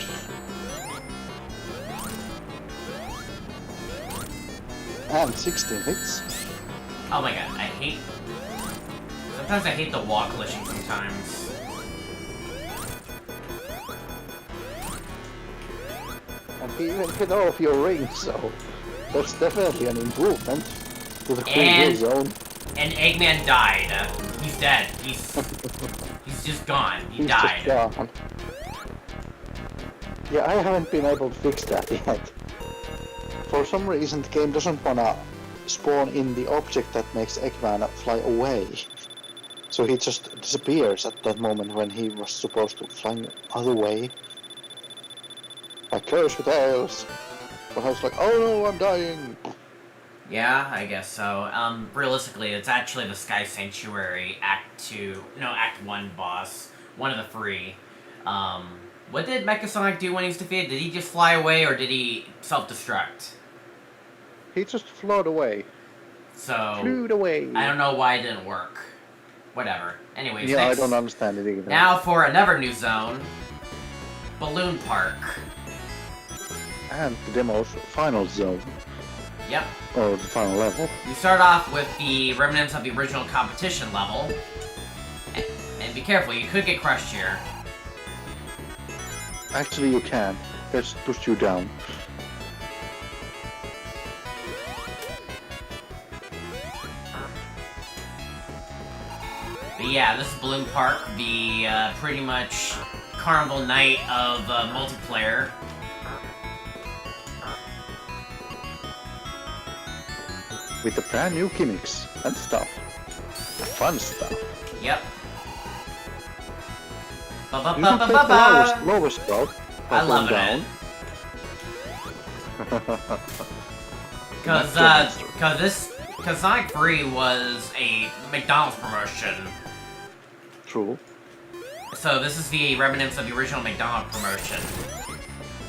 [SPEAKER 2] And 16 hits.
[SPEAKER 1] Oh my god, sometimes I hate the wall collision sometimes.
[SPEAKER 2] And he even hit all of your rings, so that's definitely an improvement to the cool zone.
[SPEAKER 1] And Eggman died. He's dead. He's just gone. He died.
[SPEAKER 2] Just gone. Yeah, I haven't been able to fix that yet. For some reason, the game doesn't wanna spawn in the object that makes Eggman fly away. So he just disappears at that moment when he was supposed to fly the other way. I curse with Tails. But I was like, oh no, I'm dying.
[SPEAKER 1] Yeah, I guess so. Realistically, it's actually the Sky Sanctuary Act 1 boss. One of the three. What did Mecha Sonic do when he was defeated? Did he just fly away, or did he self-destruct?
[SPEAKER 2] He just flowed away.
[SPEAKER 1] So...
[SPEAKER 2] Flew away.
[SPEAKER 1] I don't know why it didn't work. Whatever. Anyways,
[SPEAKER 2] yeah,
[SPEAKER 1] next,
[SPEAKER 2] I don't understand it either.
[SPEAKER 1] Now for another new zone. Balloon Park.
[SPEAKER 2] And the demo's final zone.
[SPEAKER 1] Yep.
[SPEAKER 2] Or the final level.
[SPEAKER 1] You start off with the remnants of the original competition level. And be careful, you could get crushed here.
[SPEAKER 2] Actually, you can. Let's push you down.
[SPEAKER 1] But yeah, this is Balloon Park, the pretty much carnival night of multiplayer.
[SPEAKER 2] With the brand new gimmicks and stuff. Fun stuff.
[SPEAKER 1] Yep.
[SPEAKER 2] You can take the lowest route by
[SPEAKER 1] I love
[SPEAKER 2] down.
[SPEAKER 1] Cause Sonic 3 was a McDonald's promotion.
[SPEAKER 2] True.
[SPEAKER 1] So this is the remnants of the original McDonald's promotion.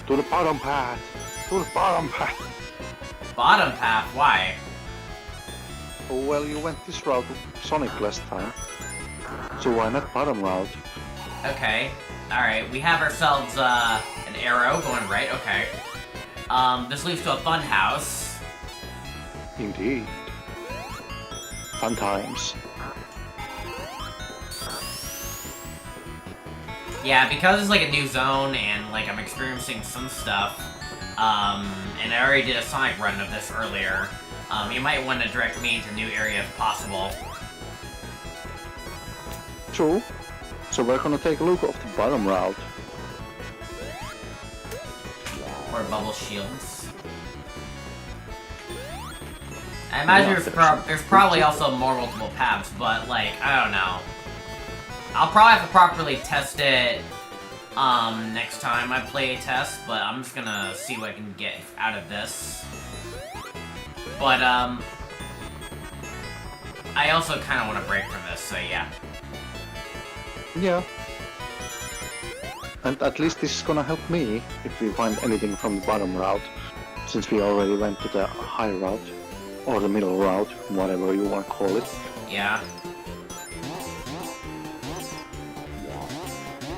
[SPEAKER 2] To the bottom path. To the bottom path.
[SPEAKER 1] Bottom path? Why?
[SPEAKER 2] Oh, well, you went this route with Sonic last time. So why not bottom route?
[SPEAKER 1] Okay. Alright, we have ourselves an arrow going right, okay. This leads to a fun house.
[SPEAKER 2] Indeed. Fun times.
[SPEAKER 1] Yeah, because it's like a new zone and like I'm experiencing some stuff, and I already did a Sonic run of this earlier, you might want to direct me into a new area if possible.
[SPEAKER 2] True. So we're gonna take a look at the bottom route.
[SPEAKER 1] Or bubble shields. I imagine there's probably also more multiple paths, but like, I don't know. I'll probably have to properly test it next time I play a test, but I'm just gonna see what I can get out of this. But I also kind of want to break from this, so yeah.
[SPEAKER 2] Yeah. And at least this is gonna help me if we find anything from the bottom route, since we already went to the high route, or the middle route, whatever you want to call it.
[SPEAKER 1] Yeah.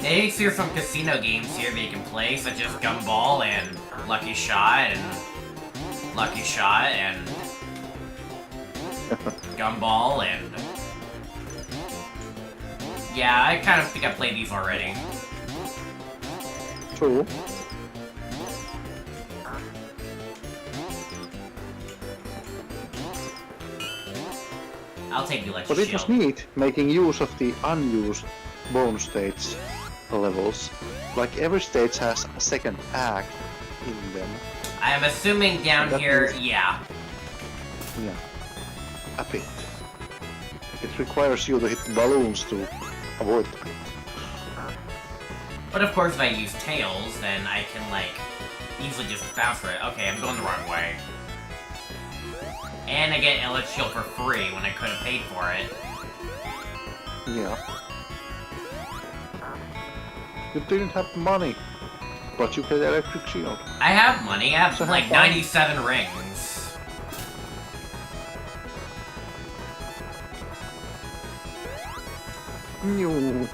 [SPEAKER 1] Maybe there's some casino games here that you can play, such as Gumball and Lucky Shot and Lucky Shot and Gumball and... Yeah, I kind of think I played these already.
[SPEAKER 2] True.
[SPEAKER 1] I'll take the
[SPEAKER 2] But
[SPEAKER 1] electric
[SPEAKER 2] it was
[SPEAKER 1] shield.
[SPEAKER 2] neat making use of the unused bonus stage levels. Like every stage has a second act in them.
[SPEAKER 1] I am assuming down
[SPEAKER 2] That
[SPEAKER 1] here,
[SPEAKER 2] means-
[SPEAKER 1] yeah.
[SPEAKER 2] Yeah. A pit. It requires you to hit the balloons to avoid the pit.
[SPEAKER 1] But of course, if I use Tails, then I can, like, easily just bounce for it. Okay, I'm going the wrong way. And I get electric shield for free when I could have paid for it.
[SPEAKER 2] Yeah. You didn't have money, but you get electric shield.
[SPEAKER 1] I have money. I have,
[SPEAKER 2] So
[SPEAKER 1] like,
[SPEAKER 2] have fun.
[SPEAKER 1] 97 rings.
[SPEAKER 2] No.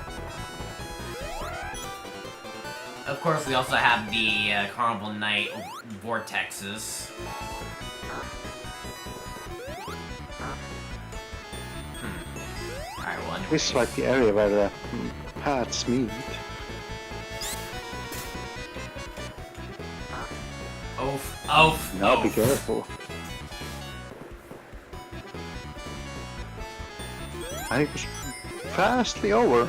[SPEAKER 1] Of course, we also have the Carnival Night vortexes. Alright, well, anyway.
[SPEAKER 2] This is like the area where the paths meet.
[SPEAKER 1] Oof, oof,
[SPEAKER 2] Now be
[SPEAKER 1] oof.
[SPEAKER 2] careful. And it was fastly over.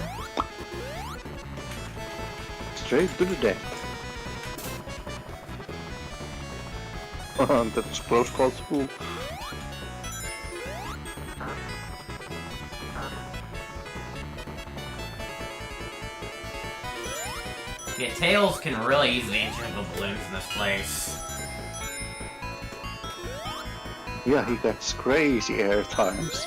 [SPEAKER 2] Straight to the deck. That was close call too.
[SPEAKER 1] Yeah, Tails can really easily interchangeable balloons in this place.
[SPEAKER 2] Yeah, he gets crazy air times.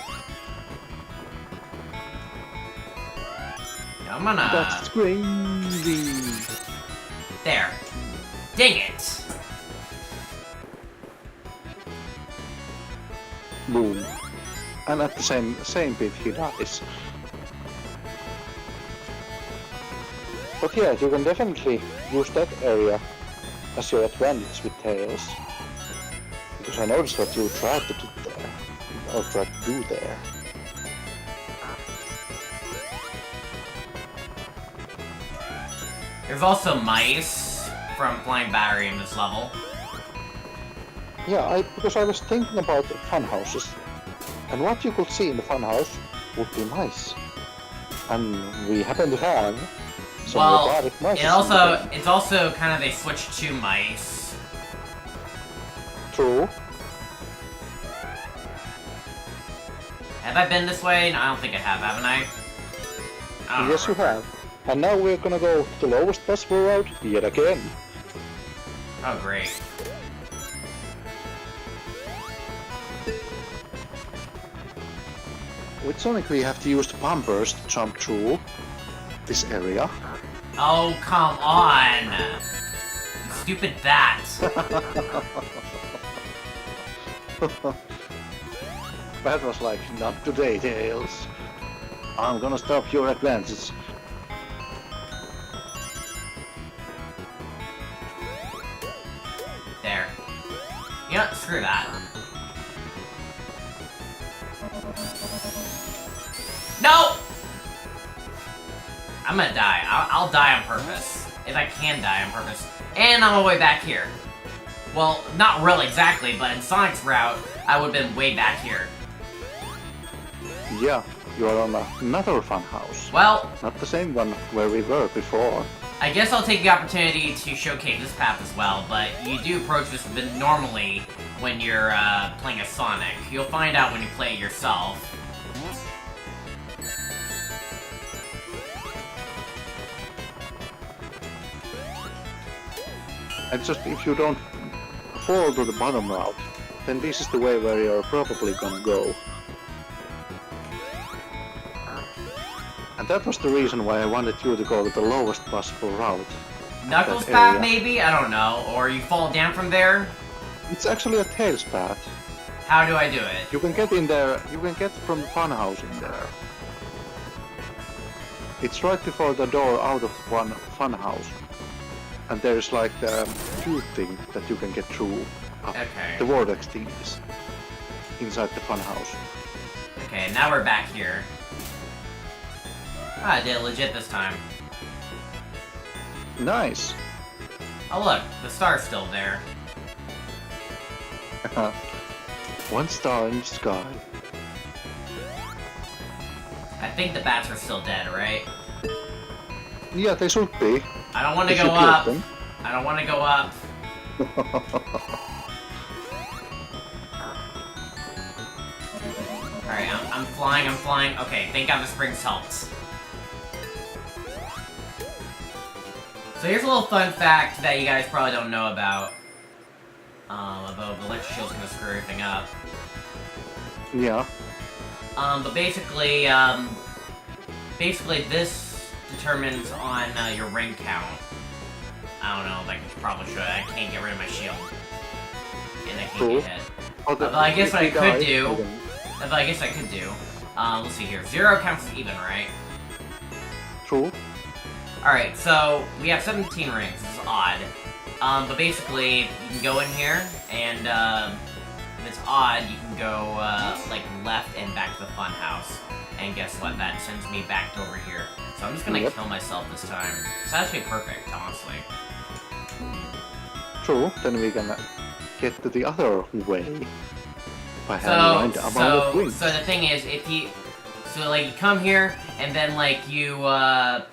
[SPEAKER 1] I'm gonna...
[SPEAKER 2] That's crazy.
[SPEAKER 1] There. Dang it!
[SPEAKER 2] Boom. And at the same bit he dies. But yeah, you can definitely use that area as your advantage with Tails. Because I noticed what you tried to do there. Or tried to do there.
[SPEAKER 1] There's also mice from Flying Battery in this level.
[SPEAKER 2] Yeah, because I was thinking about the fun houses. And what you could see in the fun house would be mice. And we happen to have some
[SPEAKER 1] Well,
[SPEAKER 2] robotic mice.
[SPEAKER 1] it's also kind of a switch to mice.
[SPEAKER 2] True.
[SPEAKER 1] Have I been this way? No, I don't think I have, haven't I? I don't
[SPEAKER 2] Yes, you
[SPEAKER 1] remember.
[SPEAKER 2] have. And now we're gonna go to the lowest possible route yet again.
[SPEAKER 1] Oh, great.
[SPEAKER 2] With Sonic we have to use the bumpers to jump through this area.
[SPEAKER 1] Oh, come on! You stupid bat!
[SPEAKER 2] That was like, not today, Tails. I'm gonna stop your advances.
[SPEAKER 1] There. You know what? Screw that. No! I'm gonna die. I'll die on purpose. If I can die on purpose. And I'm all the way back here. Well, not really exactly, but in Sonic's route, I would've been way back here.
[SPEAKER 2] Yeah, you are on another fun house.
[SPEAKER 1] Well,
[SPEAKER 2] Not the same one where we were before.
[SPEAKER 1] I guess I'll take the opportunity to showcase this path as well, but you do approach this a bit normally when you're playing as Sonic. You'll find out when you play it yourself.
[SPEAKER 2] And just if you don't fall to the bottom route, then this is the way where you're probably gonna go. And that was the reason why I wanted you to go to the lowest possible route.
[SPEAKER 1] Knuckles
[SPEAKER 2] That
[SPEAKER 1] path,
[SPEAKER 2] area.
[SPEAKER 1] maybe? I don't know. Or you fall down from there?
[SPEAKER 2] It's actually a Tails path.
[SPEAKER 1] How do I do it?
[SPEAKER 2] You can get in there, you can get from the fun house in there. It's right before the door out of one fun house. And there's like the tube thing that you can get through.
[SPEAKER 1] Okay.
[SPEAKER 2] The vortex thing is inside the fun house.
[SPEAKER 1] Okay, now we're back here. Ah, I did it legit this time.
[SPEAKER 2] Nice.
[SPEAKER 1] Oh look, the star's still there.
[SPEAKER 2] One star in the sky.
[SPEAKER 1] I think the bats are still dead, right?
[SPEAKER 2] Yeah, they should be.
[SPEAKER 1] I don't want to
[SPEAKER 2] If
[SPEAKER 1] go
[SPEAKER 2] you killed
[SPEAKER 1] up.
[SPEAKER 2] them.
[SPEAKER 1] I don't want to go up. Alright, I'm flying. Okay, thank God the springs helped. So here's a little fun fact that you guys probably don't know about the electric shield's gonna screw everything up.
[SPEAKER 2] Yeah.
[SPEAKER 1] But basically, this determines on your ring count. I don't know, like, I probably should. I can't get rid of my shield. And I can't get hit. But I guess what I could do... But I guess I could do... let's see here. 0 counts as even, right?
[SPEAKER 2] True.
[SPEAKER 1] Alright, so we have 17 rings. This is odd. But basically, you can go in here, and if it's odd, you can go like left and back to the fun house. And guess what? That sends me back to over here. So I'm just gonna kill myself this time. It's actually perfect, honestly.
[SPEAKER 2] True. Then we can get to the other way. By having the amount of wings.
[SPEAKER 1] So the thing is, if you... So, like, you come here, and then, like, you'll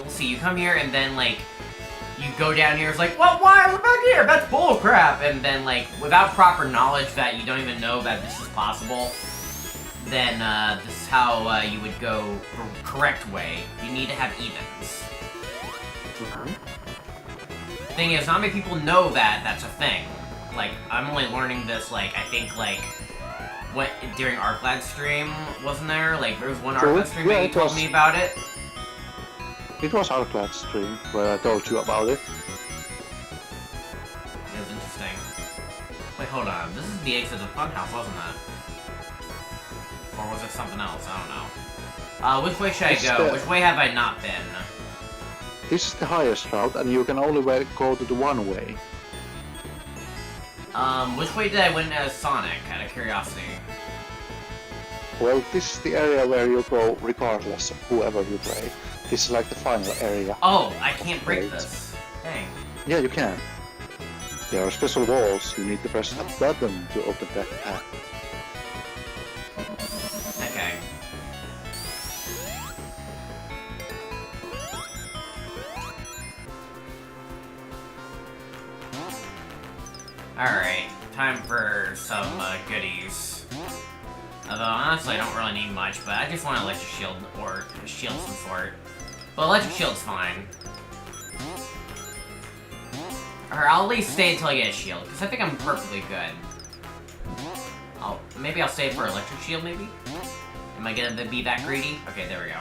[SPEAKER 1] see, you come here, and then, like, you go down here, it's like, well, why? We're back here! That's bullcrap! And then, like, without proper knowledge that you don't even know that this is possible, then, this is how, you would go the correct way. You need to have evens. The thing is, not many people know that that's a thing. Like, I'm only learning this, like, I think, like, what, during ArcLad stream, wasn't there? Like, there was one ArcLad stream that you told me about it.
[SPEAKER 2] It was ArcLad stream where I told you about it.
[SPEAKER 1] It was interesting. Wait, hold on. This is the exit of the funhouse, wasn't it? Or was it something else? I don't know. Which way should I go? Which way have I not been?
[SPEAKER 2] This is the highest route, and you can only go to the one way.
[SPEAKER 1] Which way did I win as Sonic, out of curiosity?
[SPEAKER 2] Well, this is the area where you go regardless of whoever you play. This is like the final area.
[SPEAKER 1] Oh, I can't break this. Dang.
[SPEAKER 2] Yeah, you can. There are special walls. You need to press a button to open that path.
[SPEAKER 1] Okay. Alright, time for some goodies. Although, honestly, I don't really need much, but I just want an electric shield, or a shield of some sort. But electric shield's fine. Or I'll at least stay until I get a shield, because I think I'm perfectly good. Maybe I'll stay for electric shield, maybe? Am I gonna be that greedy? Okay, there we go.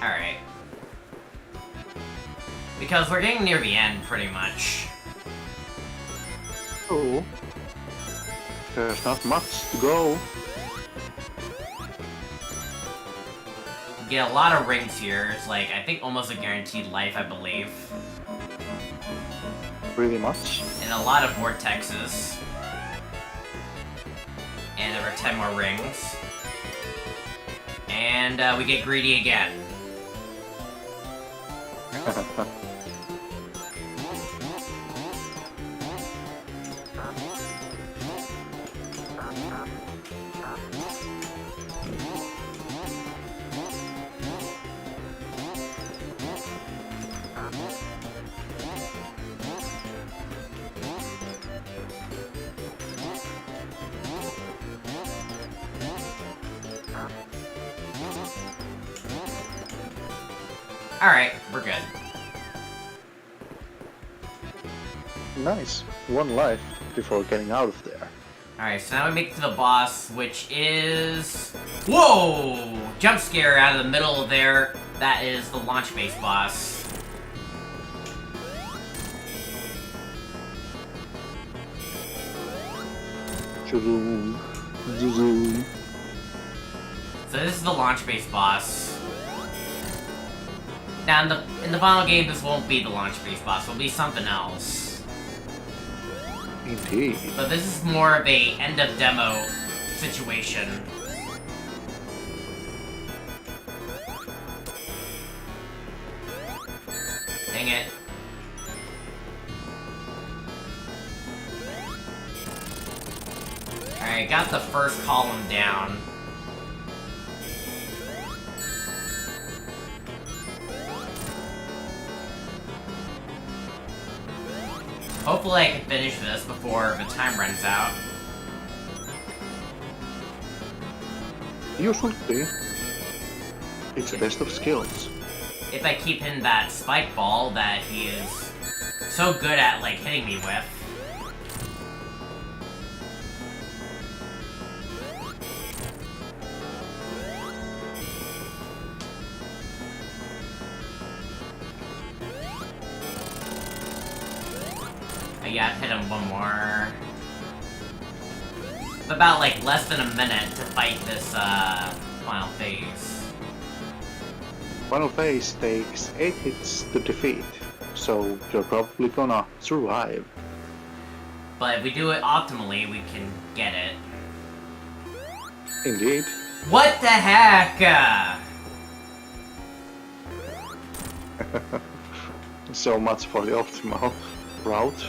[SPEAKER 1] Alright. Because we're getting near the end, pretty much.
[SPEAKER 2] Oh. There's not much to go.
[SPEAKER 1] You get a lot of rings here. It's like, I think almost a guaranteed life, I believe.
[SPEAKER 2] Really much.
[SPEAKER 1] And a lot of vortexes. And there are 10 more rings. And we get greedy again. Alright, we're good.
[SPEAKER 2] Nice. One life before getting out of there.
[SPEAKER 1] Alright, so now we make it to the boss, which is... Whoa! Jump scare out of the middle of there. That is the launch base boss.
[SPEAKER 2] Zoom. Zoom.
[SPEAKER 1] So this is the launch base boss. Now in the final game, this won't be the launch base boss. It'll be something else.
[SPEAKER 2] Indeed.
[SPEAKER 1] But this is more of a end of demo situation. Dang it. Alright, got the first column down. Hopefully I can finish this before the time runs out.
[SPEAKER 2] You should be. It's a test of skills.
[SPEAKER 1] If I keep hitting that spike ball that he is so good at, like, hitting me with. Yeah, hit him one more. About, like, less than a minute to fight this, final phase.
[SPEAKER 2] Final phase takes 8 hits to defeat, so you're probably gonna survive.
[SPEAKER 1] But if we do it optimally, we can get it.
[SPEAKER 2] Indeed.
[SPEAKER 1] What the heck?
[SPEAKER 2] So much for the optimal route.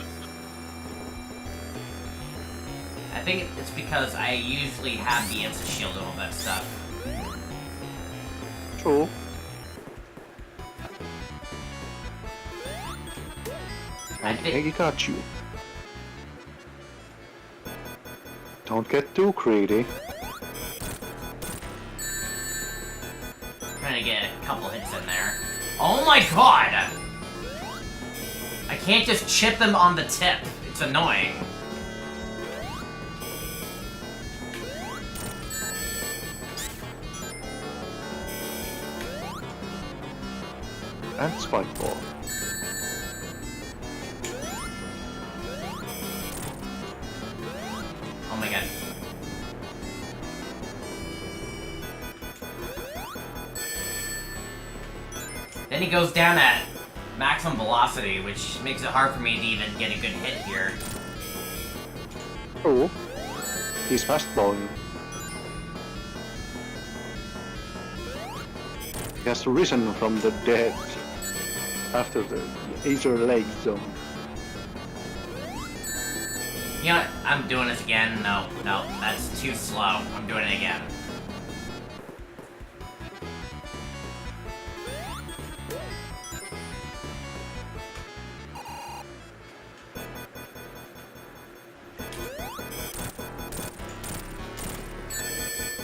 [SPEAKER 1] I think it's because I usually have the instant shield and all that stuff.
[SPEAKER 2] True. And he got you. Don't get too greedy.
[SPEAKER 1] Trying to get a couple hits in there. Oh my god! I can't just chip him on the tip. It's annoying.
[SPEAKER 2] And spike ball.
[SPEAKER 1] Oh my god. Then he goes down at maximum velocity, which makes it hard for me to even get a good hit here.
[SPEAKER 2] Oh, he's fast blowing. He has risen from the dead after the Azure Lake Zone.
[SPEAKER 1] You know what? I'm doing this again. No, that's too slow. I'm doing it again.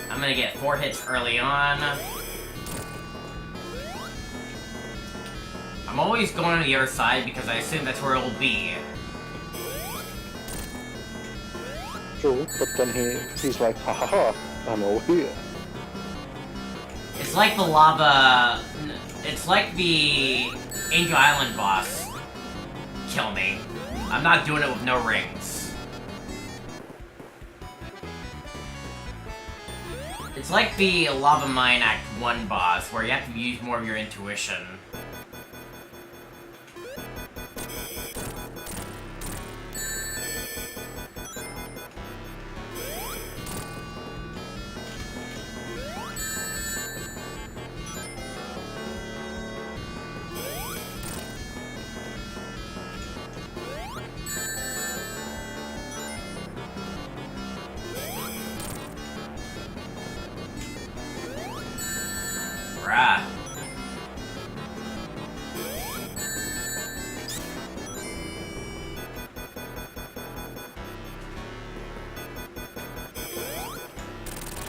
[SPEAKER 1] I'm gonna get 4 hits early on. I'm always going on the other side because I assume that's where it will be.
[SPEAKER 2] True, but then he's like, ha ha ha, I'm over here.
[SPEAKER 1] It's like the lava... It's like the Angel Island boss. Kill me. I'm not doing it with no rings. It's like the Lava Mine Act 1 boss, where you have to use more of your intuition. Bruh.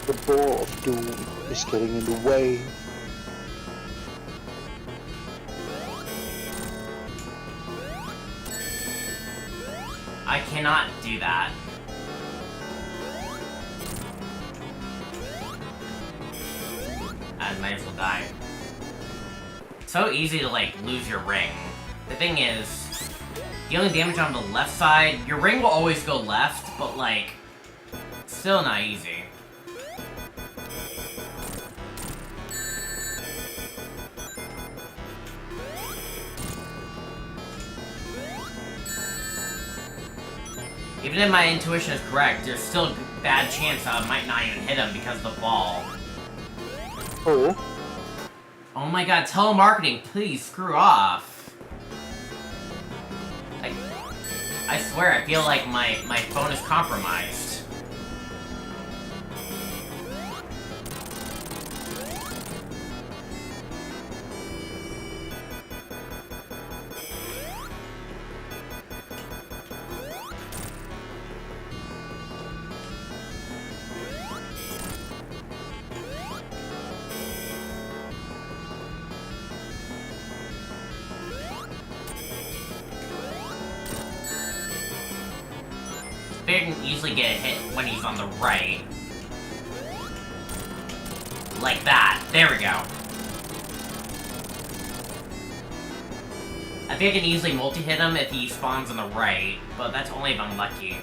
[SPEAKER 2] The ball of doom is getting in the way.
[SPEAKER 1] I cannot do that. I might as well die. It's so easy to, like, lose your ring. The thing is, dealing damage on the left side, your ring will always go left, but, like, still not easy. Even if my intuition is correct, there's still a bad chance I might not even hit him because of the ball.
[SPEAKER 2] Oh.
[SPEAKER 1] Oh my god, telemarketing, please screw off. I swear, I feel like my phone is compromised. They can easily get a hit when he's on the right. Like that. There we go. I think I can easily multi-hit him if he spawns on the right, but that's only if I'm lucky.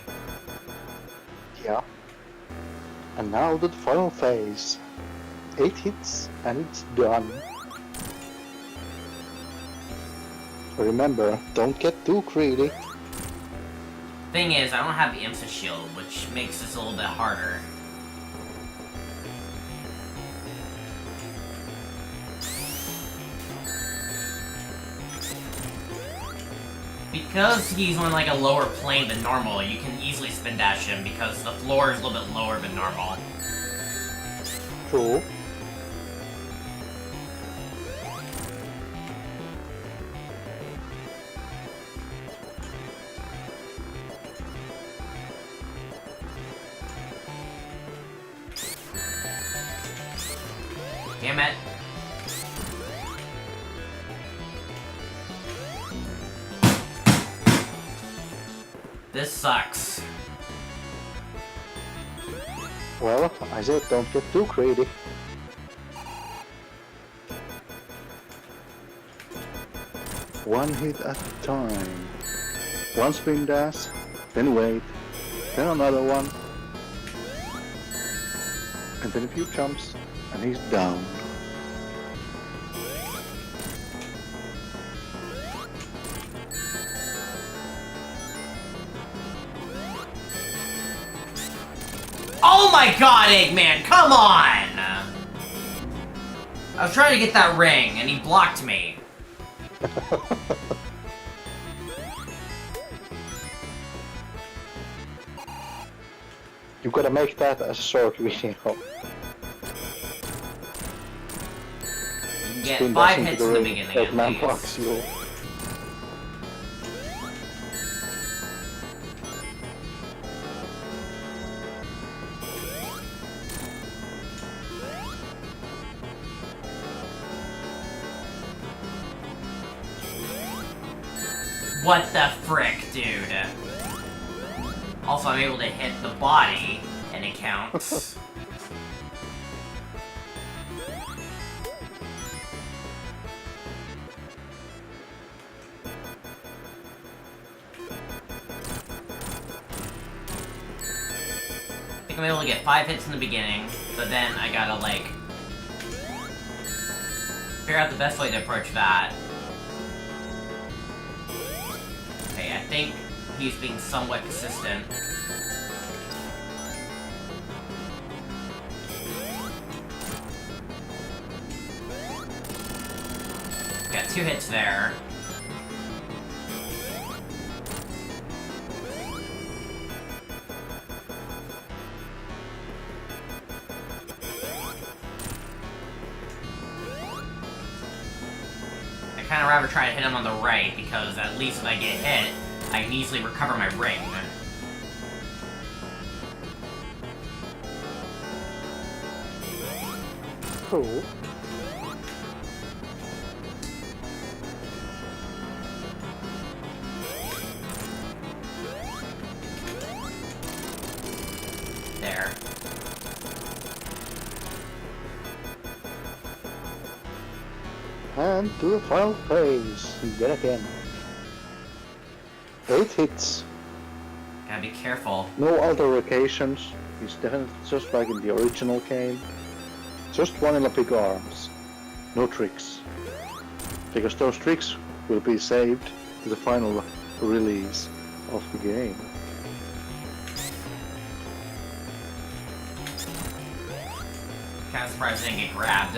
[SPEAKER 2] Yeah. And now the final phase. 8 hits and it's done. Remember, don't get too greedy.
[SPEAKER 1] Thing is, I don't have the Insta Shield, which makes this a little bit harder. Because he's on like a lower plane than normal, you can easily spin dash him because the floor is a little bit lower than normal.
[SPEAKER 2] True.
[SPEAKER 1] Damn it. This sucks.
[SPEAKER 2] Well, I said don't get too greedy. One hit at a time. One spin dash, then wait, then another one. And then a few jumps, and he's down.
[SPEAKER 1] Oh my god, Eggman, come on! I was trying to get that ring, and he blocked me.
[SPEAKER 2] You gotta make that as a short video.
[SPEAKER 1] You can get 5 hits in the beginning, at
[SPEAKER 2] man
[SPEAKER 1] least.
[SPEAKER 2] blocks you.
[SPEAKER 1] What the frick, dude? Also, I'm able to hit the body, and it counts. I think I'm able to get 5 hits in the beginning, but then I gotta, like, figure out the best way to approach that. Okay, I think he's being somewhat consistent. Got 2 hits there. I kinda rather try to hit him on the right, because at least if I get hit, I can easily recover my ring.
[SPEAKER 2] Cool.
[SPEAKER 1] There.
[SPEAKER 2] And to the final phase, yet again. 8 hits.
[SPEAKER 1] Gotta be careful.
[SPEAKER 2] No alterations. He's definitely just like in the original game. Just vanilla big arms. No tricks. Because those tricks will be saved to the final release of the game.
[SPEAKER 1] Kinda surprised I didn't get grabbed.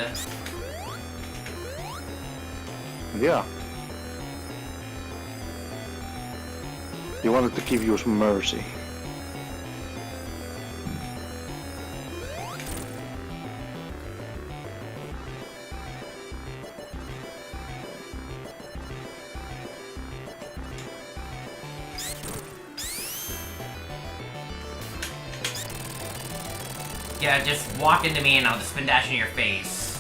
[SPEAKER 2] Yeah. He wanted to give you some mercy.
[SPEAKER 1] Yeah, just walk into me and I'll just spin dash in your face.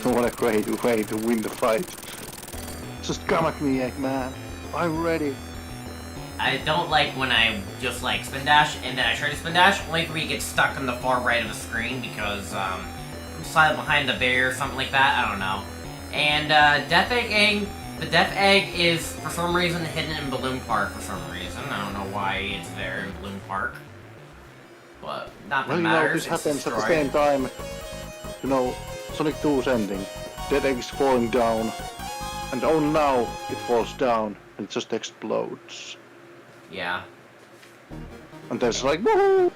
[SPEAKER 2] What a great way to win the fight. Just come at me, Eggman. I'm ready.
[SPEAKER 1] I don't like when I just like spin dash and then I try to spin dash, only for me to get stuck on the far right of the screen because I'm sliding behind the barrier or something like that. I don't know. And the Death Egg is for some reason hidden in Balloon Park for some reason. I don't know why it's there in Balloon Park. But not that
[SPEAKER 2] Well, you know,
[SPEAKER 1] matters.
[SPEAKER 2] this happens at the same time. You know, Sonic 2's ending. Dead Egg is falling down. And only now it falls down and it just explodes.
[SPEAKER 1] Yeah.
[SPEAKER 2] And there's like, woohoo!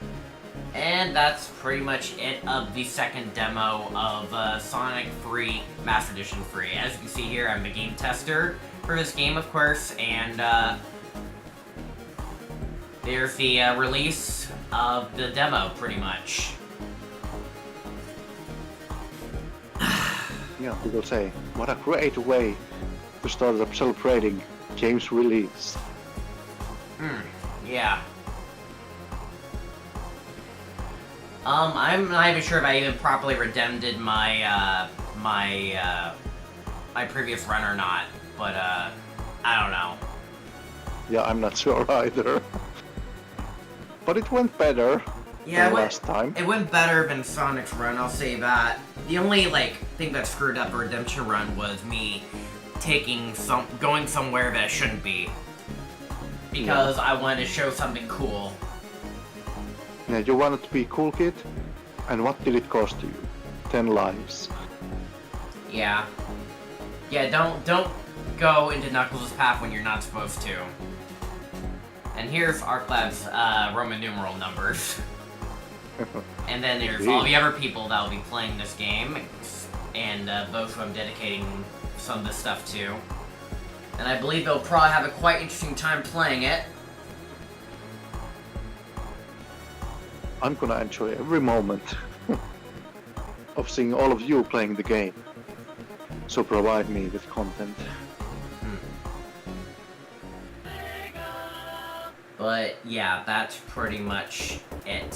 [SPEAKER 1] And that's pretty much it of the second demo of Sonic 3 Master Edition free. As you can see here, I'm the game tester for this game, of course, and there's the release of the demo, pretty much.
[SPEAKER 2] Yeah, people say, what a great way to start up celebrating game's release.
[SPEAKER 1] Yeah. I'm not even sure if I even properly redeemed my, my previous run or not, but, I don't know.
[SPEAKER 2] Yeah, I'm not sure either. But it went better than last time.
[SPEAKER 1] It went better than Sonic's run, I'll say that. The only, thing that screwed up a redemption run was me going somewhere that I shouldn't be. Because I wanted to show something cool.
[SPEAKER 2] Yeah, you wanted to be a cool kid, and what did it cost you? 10 lives.
[SPEAKER 1] Yeah. Yeah, don't go into Knuckles' path when you're not supposed to. And here's ArcLab's Roman numeral numbers. And then there's all the other people that will be playing this game, and those who I'm dedicating some of this stuff to. And I believe they'll probably have a quite interesting time playing it.
[SPEAKER 2] I'm gonna enjoy every moment of seeing all of you playing the game. So provide me with content.
[SPEAKER 1] But yeah, that's pretty much it.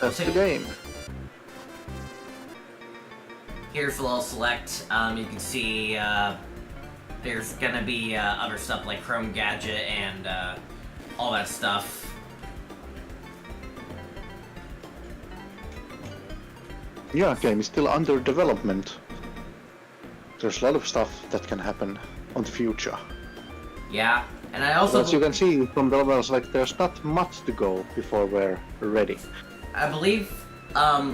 [SPEAKER 2] That's the game.
[SPEAKER 1] Here's a little select. You can see there's gonna be other stuff like Chrome Gadget and all that stuff.
[SPEAKER 2] Yeah, game is still under development. There's a lot of stuff that can happen on the future.
[SPEAKER 1] Yeah, and I also...
[SPEAKER 2] As you can see from the levels, there's not much to go before we're ready.
[SPEAKER 1] I believe,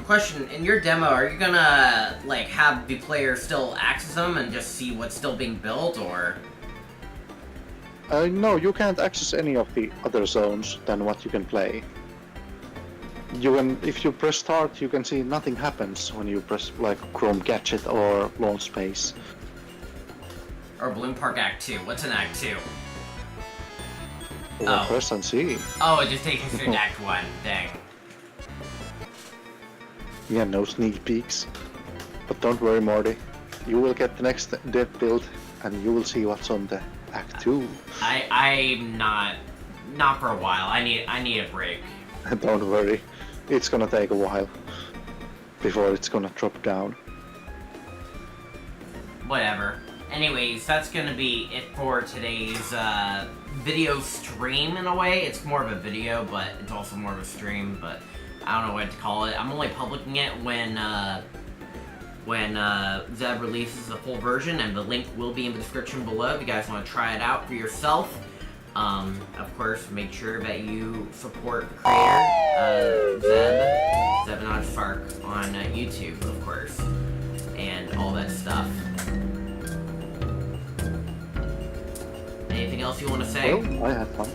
[SPEAKER 1] question, in your demo, are you gonna, have the player still access them and just see what's still being built, or...?
[SPEAKER 2] No, you can't access any of the other zones than what you can play. If you press start, you can see nothing happens when you press, Chrome Gadget or Launch Space.
[SPEAKER 1] Or Balloon Park Act 2. What's in Act 2?
[SPEAKER 2] Or press and see.
[SPEAKER 1] Oh, it just takes you straight to Act 1. Dang.
[SPEAKER 2] Yeah, no sneak peeks. But don't worry, Morty. You will get the next dev build, and you will see what's on the Act 2.
[SPEAKER 1] I'm not for a while. I need a break.
[SPEAKER 2] Don't worry. It's gonna take a while before it's gonna drop down.
[SPEAKER 1] Whatever. Anyways, that's gonna be it for today's video stream in a way. It's more of a video, but it's also more of a stream, but I don't know what to call it. I'm only publishing it when when Zeb releases the full version, and the link will be in the description below if you guys want to try it out for yourself. Of course, make sure that you support the creator, Zeb and Spark on YouTube, of course, and all that stuff. Anything else you want to say?
[SPEAKER 2] Well, I had fun.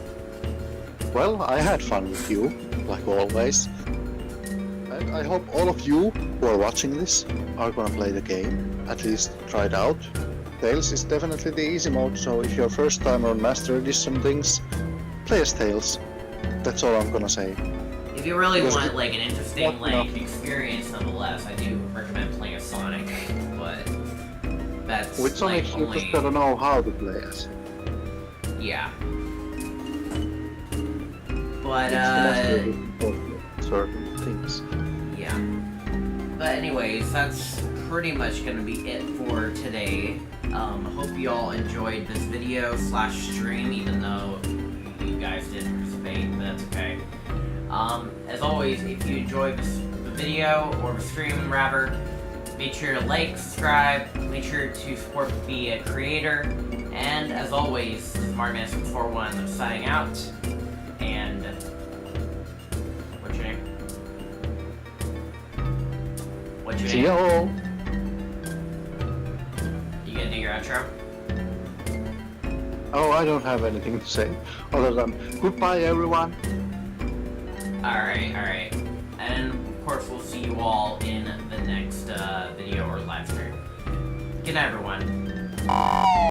[SPEAKER 2] Well, I had fun with you, like always. And I hope all of you who are watching this are gonna play the game, at least try it out. Tails is definitely the easy mode, so if you're first time on Master Edition things, play as Tails. That's all I'm gonna say.
[SPEAKER 1] If you really want like an interesting experience nonetheless, I do recommend playing as Sonic, but that's
[SPEAKER 2] with Sonic
[SPEAKER 1] like,
[SPEAKER 2] you
[SPEAKER 1] only...
[SPEAKER 2] just gotta know how to play as.
[SPEAKER 1] Yeah. But
[SPEAKER 2] certain things.
[SPEAKER 1] Yeah. But anyways, that's pretty much gonna be it for today. Hope you all enjoyed this video / stream, even though you guys didn't participate, but that's okay. As always, if you enjoyed the video, or the stream rather, make sure to like, subscribe, make sure to support the creator, and as always, this is Mardiman641 signing out, and what's your name? What's your name?
[SPEAKER 2] See you all.
[SPEAKER 1] You gonna do your outro?
[SPEAKER 2] Oh, I don't have anything to say other than goodbye, everyone.
[SPEAKER 1] Alright. And of course, we'll see you all in the next video or live stream. Good night, everyone.